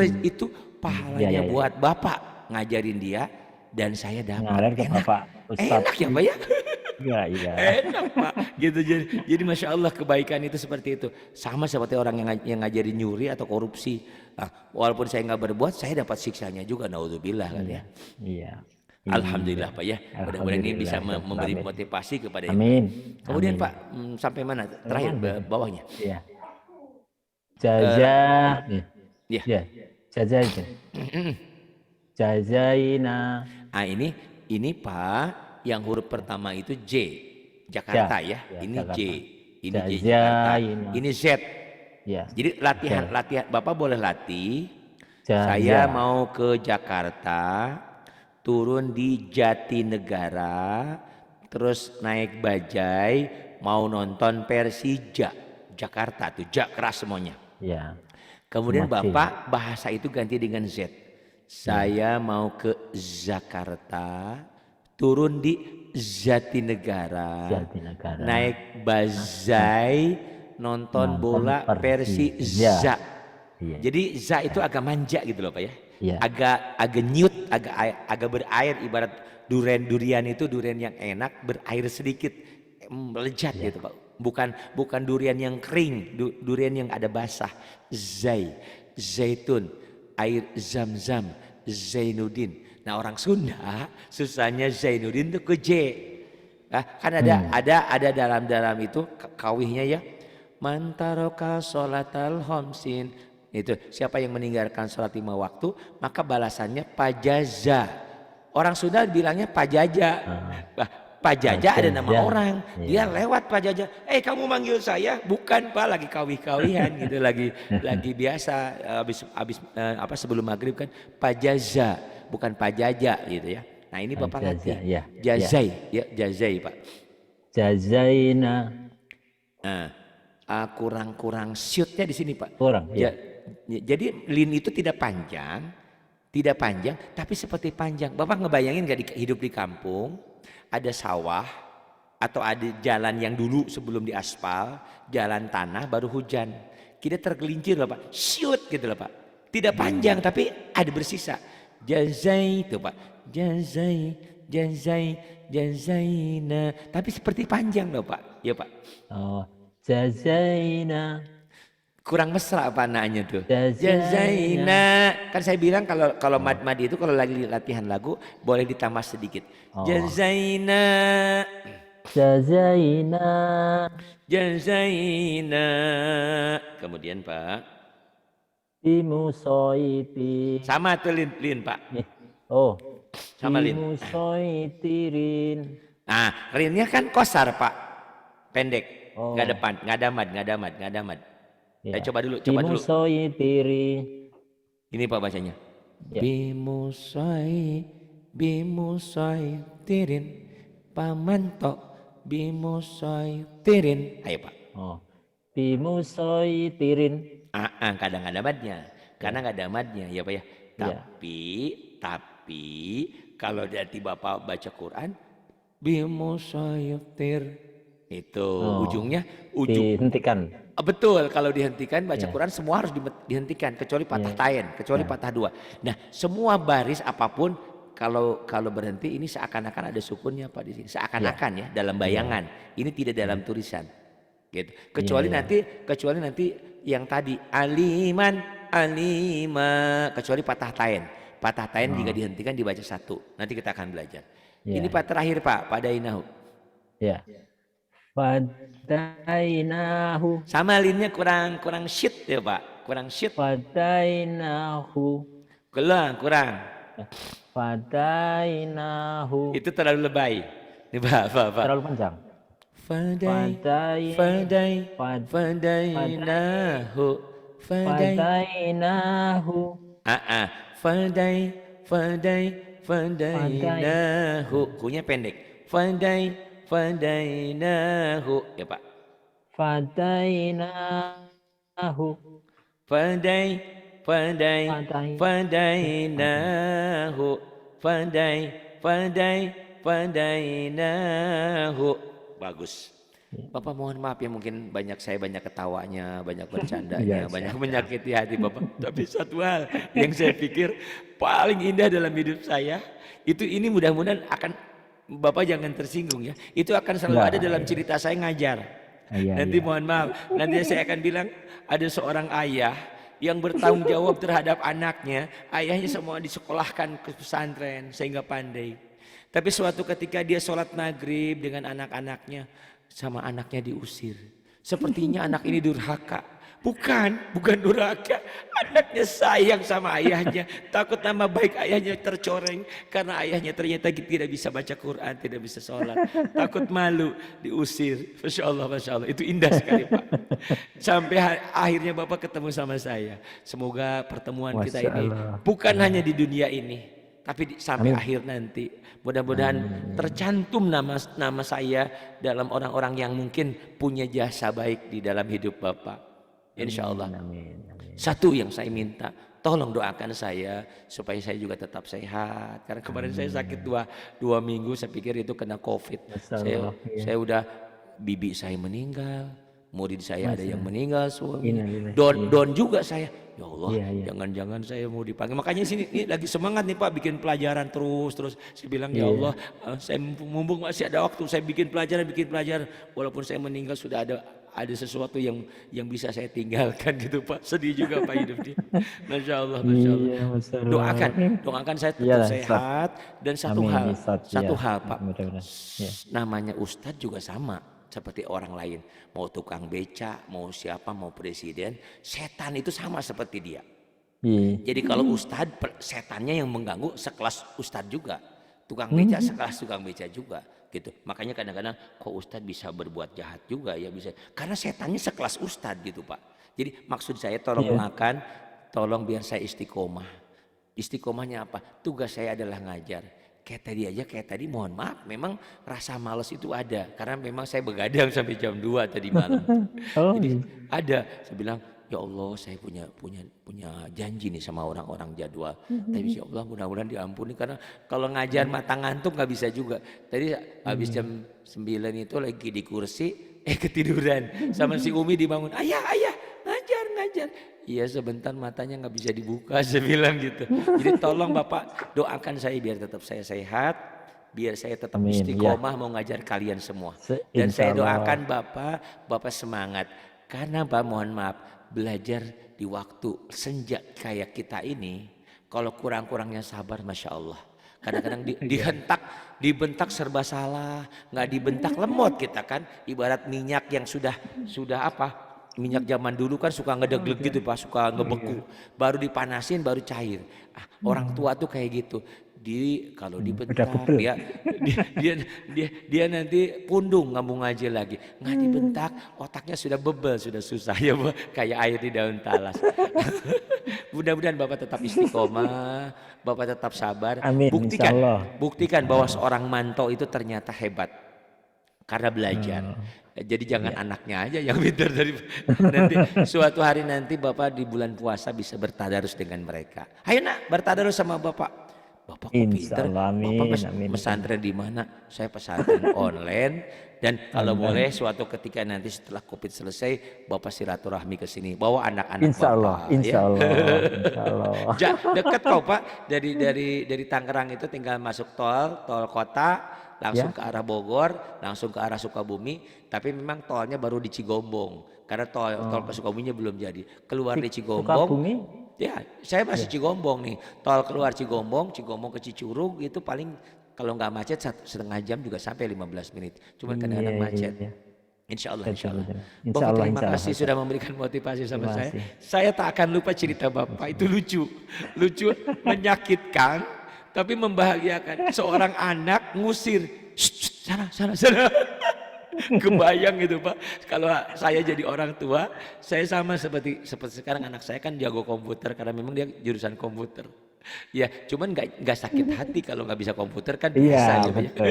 pahalanya buat Bapak ngajarin dia dan saya dapat. Ngalir ke Bapak Ustadz. Enak ya Pak ya? Iya. Enak Pak, gitu. Jadi masya Allah kebaikan itu seperti itu. Sama seperti orang yang ngajarin nyuri atau korupsi. Nah, walaupun saya nggak berbuat, saya dapat siksanya juga. Naudzubillah kan ya. Iya. Alhamdulillah Pak ya. Mudah-mudahan ini bisa memberi motivasi kepada yang Amin. Kemudian Amin. Pak, sampai mana? Terakhir bawahnya. Iya. Jaza. Iya. Ya. Jaza itu. Jazaina. Ah ini Pak, yang huruf pertama itu J, Jakarta ya. Ini Jakarta. J, ini J Jakarta. Jazaina. Ini Z. Ya. Jadi latihan Bapak boleh latih. Jaza. Saya mau ke Jakarta, turun di Jatinegara, terus naik bajai, mau nonton Persija. Jakarta tuh, ja keras semuanya. Ya. Kemudian Bapak bahasa itu ganti dengan Z. Saya mau ke Jakarta, turun di Jatinegara, naik bajai, nonton bola Persija. Jadi za itu agak manja gitu loh Pak ya. Agak nyut, agak berair, ibarat durian itu durian yang enak, berair sedikit, melejat gitu Pak. Bukan durian yang kering, durian yang ada basah. Zaitun, air zam-zam, Zainuddin. Nah orang Sunda susahnya Zainuddin itu ke J. Nah, kan ada dalam itu kawihnya ya. Mantaroka sholatal homsin. Itu siapa yang meninggalkan sholat 5 waktu maka balasannya pajaza. Orang Sunda bilangnya pajaja. Pajaja ada nama orang, dia lewat pajaja. Kamu manggil saya? Bukan Pak, lagi kawih-kawihan gitu, lagi biasa habis sebelum maghrib kan pajaza, bukan pajaja gitu ya. Nah ini Bapak latih jazai Pak. Jazaina. Nah, kurang syutnya di sini Pak. Kurang. Jadi lin itu tidak panjang, tapi seperti panjang. Bapak ngebayangin nggak hidup di kampung? Ada sawah atau ada jalan yang dulu sebelum diaspal, jalan tanah baru hujan. Kita tergelincir loh Pak, shoot gitu loh Pak. Tidak panjang tapi ada bersisa. Jazai itu Pak, jazaina. Tapi seperti panjang loh Pak, ya Pak. Oh, jazaina. Kurang mesra apa anaknya tuh? Jazaina. Kan saya bilang kalau mad itu kalau lagi latihan lagu boleh ditambah sedikit. Jazaina. Kemudian Pak. Bimusoiti. Sama tuh lin Pak. Oh. Sama lin. Bimusoitirin. Nah, rinnya kan kosar Pak. Pendek. Nggak depan, nggak ada mad. Coba dulu. Ini Pak bacanya. Bimusoitirin pamanto bimusoitirin. Ayo Pak. Bimusoitirin. Kadang ada madnya. Karena nggak ada madnya ya Pak ya. Tapi kalau dari Bapak baca Quran bimusoitir itu ujung dihentikan. Betul, kalau dihentikan baca Quran semua harus dihentikan kecuali patah tain, kecuali patah dua. Nah, semua baris apapun kalau berhenti ini seakan-akan ada sukunnya Pak di sini. Ya, Seakan-akan ya dalam iya, bayangan. Ini tidak dalam iya, tulisan. Gitu. iya, iya. Kecuali nanti yang tadi aliman alima kecuali patah tain. Patah tain jika Oh, dihentikan dibaca satu. Nanti kita akan belajar. Ini iya, Pak terakhir Pak, padainahu. iya. Fadainahu, Sama linnya kurang shit ya Pak, kurang shit. fadainahu, Kurang. fadainahu. Itu terlalu lebay. Ini Pak. Terlalu panjang. Fadai, Fadai, fadai, fad, fadai, fadainahu, fadai. fadainahu, Fadai, fadai, fadai, fadainahu. Hunya pendek. Fadainahu. Ya Pak. fadainahu, Fadai, fadai, fadai, fadainahu. Fadainahu. Bagus. Bapak mohon maaf ya mungkin saya banyak ketawanya, banyak bercandanya, Iya, banyak siap. menyakiti hati Bapak. Tapi satu hal yang saya pikir paling indah dalam hidup saya itu ini mudah-mudahan akan Bapak jangan tersinggung ya. Itu akan selalu ada dalam cerita saya ngajar. Iya, Nanti iya. mohon maaf, nanti saya akan bilang ada seorang ayah yang bertanggung jawab terhadap anaknya. Ayahnya semua disekolahkan ke pesantren sehingga pandai. Tapi suatu ketika dia sholat maghrib dengan anak-anaknya, sama anaknya diusir. Sepertinya anak ini durhaka. Bukan durhaka. Anaknya sayang sama ayahnya. Takut nama baik ayahnya tercoreng. Karena ayahnya ternyata tidak bisa baca Quran, tidak bisa sholat. Takut malu, diusir. Masya Allah. Itu indah sekali Pak. Sampai akhirnya Bapak ketemu sama saya. Semoga pertemuan kita Masya ini Allah. bukan hanya di dunia ini. Tapi sampai Amin. akhir nanti mudah-mudahan tercantum nama saya dalam orang-orang yang mungkin punya jasa baik di dalam hidup Bapak. Insya Allah. Amin. Amin. Satu yang saya minta, tolong doakan saya supaya saya juga tetap sehat. Karena kemarin saya sakit dua minggu, saya pikir itu kena COVID. Masya Allah, iya. Saya udah bibi saya meninggal, murid saya ada yang meninggal suami. Innalillahi. Don juga saya. Ya Allah, Iya, iya. jangan-jangan saya mau dipanggil. Makanya sini ini lagi semangat nih Pak bikin pelajaran terus. Saya bilang ya Allah, saya mumpung masih ada waktu saya bikin pelajaran. Walaupun saya meninggal sudah ada sesuatu yang bisa saya tinggalkan gitu Pak. Sedih juga Pak hidupnya. Masya Allah. Iya, Masya Allah. Doakan saya tetap Iyalah, sehat dan satu Amin, hal, Ustaz. satu Iya, hal Pak. mudah-mudahan. Iya. Namanya Ustadz juga sama seperti orang lain. Mau tukang beca, mau siapa, mau presiden, setan itu sama seperti dia. Iya. Jadi kalau Ustadz setannya yang mengganggu sekelas Ustadz juga. Tukang beca sekelas tukang beca juga gitu. Makanya kadang-kadang kok Ustadz bisa berbuat jahat juga ya bisa. Karena setannya sekelas Ustadz gitu Pak. Jadi maksud saya tolong doakan, tolong biar saya istiqomah. Istiqomahnya apa? Tugas saya adalah ngajar. Kayak tadi mohon maaf memang rasa malas itu ada. Karena memang saya begadang sampai jam 2 tadi malam. Oh, Jadi iya. ada, saya bilang ya Allah saya punya janji nih sama orang-orang jadwal. Tapi ya Allah mudah-mudahan diampuni karena kalau ngajar mata ngantuk nggak bisa juga. Tadi habis jam 9 itu lagi di kursi ketiduran sama si Umi dibangun. Ayah ngajar. Iya sebentar matanya nggak bisa dibuka saya bilang gitu. Jadi tolong Bapak doakan saya biar tetap saya sehat. Biar saya tetap Amin, istiqomah mau ngajar kalian semua. Dan saya doakan Bapak semangat. Karena Pak mohon maaf belajar di waktu senja kayak kita ini. Kalau kurang-kurangnya sabar Masya Allah. Kadang-kadang dibentak serba salah. Nggak dibentak lemot kita kan. Ibarat minyak yang sudah apa. Minyak zaman dulu kan suka ngedeglek gitu Pak, suka ngebeku. Baru dipanasin baru cair. Orang tua tuh kayak gitu. Kalau dibentak dia nanti pundung nggak mau ngaji lagi. Nggak dibentak otaknya sudah bebel, sudah susah ya Pak. Kayak air di daun talas. Mudah-mudahan Bapak tetap istiqomah, Bapak tetap sabar. Amin, Buktikan bahwa seorang manto itu ternyata hebat. Karena belajar. Jadi jangan anaknya aja yang pintar dari nanti suatu hari nanti Bapak di bulan puasa bisa bertadarus dengan mereka. Ayo nak bertadarus sama Bapak. Bapak kok Insya pinter, Allah, Bapak amin, amin. pesantren di mana? Saya pesantren online. Dan kalau boleh suatu ketika nanti setelah Covid selesai, Bapak silaturahmi ke sini, bawa anak-anak Insya Allah, Bapak, insya ya. Allah, insya Allah. Dekat kok Pak, dari Tangerang itu tinggal masuk tol kota, langsung Ya, ke arah Bogor, langsung ke arah Sukabumi. Tapi memang tolnya baru di Cigombong, karena tol ke Sukabuminya belum jadi. Keluar di Cigombong, Sukabumi, ya, saya masih ya. Cigombong nih. Tol keluar Cigombong ke Cicurug itu paling kalau nggak macet setengah jam juga sampai 15 menit. Cuman Iya, kadang-kadang macet. iya. Insya Allah, insya Betul, Allah. betul. Insya Bapak Allah, terima insya Allah. kasih sudah memberikan motivasi sama Terima saya. kasih. Saya tak akan lupa cerita Bapak, itu lucu. Lucu, menyakitkan, tapi membahagiakan. Seorang anak ngusir, "Shh, shh, sana. Kebayang gitu Pak. Kalau saya jadi orang tua, saya sama seperti sekarang anak saya kan jago komputer karena memang dia jurusan komputer. Ya, cuman nggak sakit hati kalau nggak bisa komputer kan biasa Iya, ya Pak ya. betul.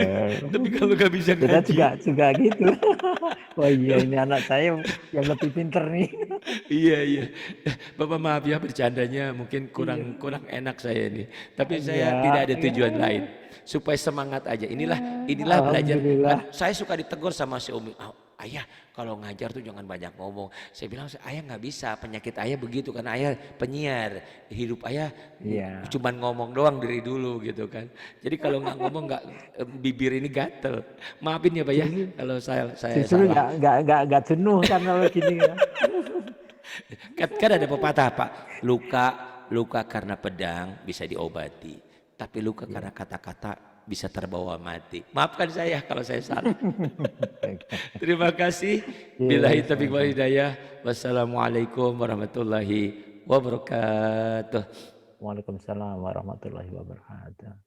Tapi kalau nggak bisa Kita ngaji, juga gitu. Oh iya, ini anak saya yang lebih pinter nih. iya. Bapak maaf ya bercandanya mungkin kurang enak saya ini. Tapi saya tidak Iya, ada tujuan lain. Supaya semangat aja. Inilah belajar. alhamdulillah. Saya suka ditegur sama si Umi. Ayah kalau ngajar tuh jangan banyak ngomong. Saya bilang ayah nggak bisa, penyakit ayah begitu karena ayah penyiar. Hidup ayah Iya. cuman ngomong doang dari dulu gitu kan. Jadi kalau nggak ngomong nggak bibir ini gatel. Maafin ya Pak ya kalau saya Justru salah. nggak jenuh kan kalau gini kan. Kan ada pepatah Pak, luka karena pedang bisa diobati, tapi luka karena kata-kata bisa terbawa mati. Maafkan saya kalau saya salah. Terima kasih. Billahi taufiq wal hidayah. Wassalamualaikum warahmatullahi wabarakatuh. Waalaikumsalam warahmatullahi wabarakatuh.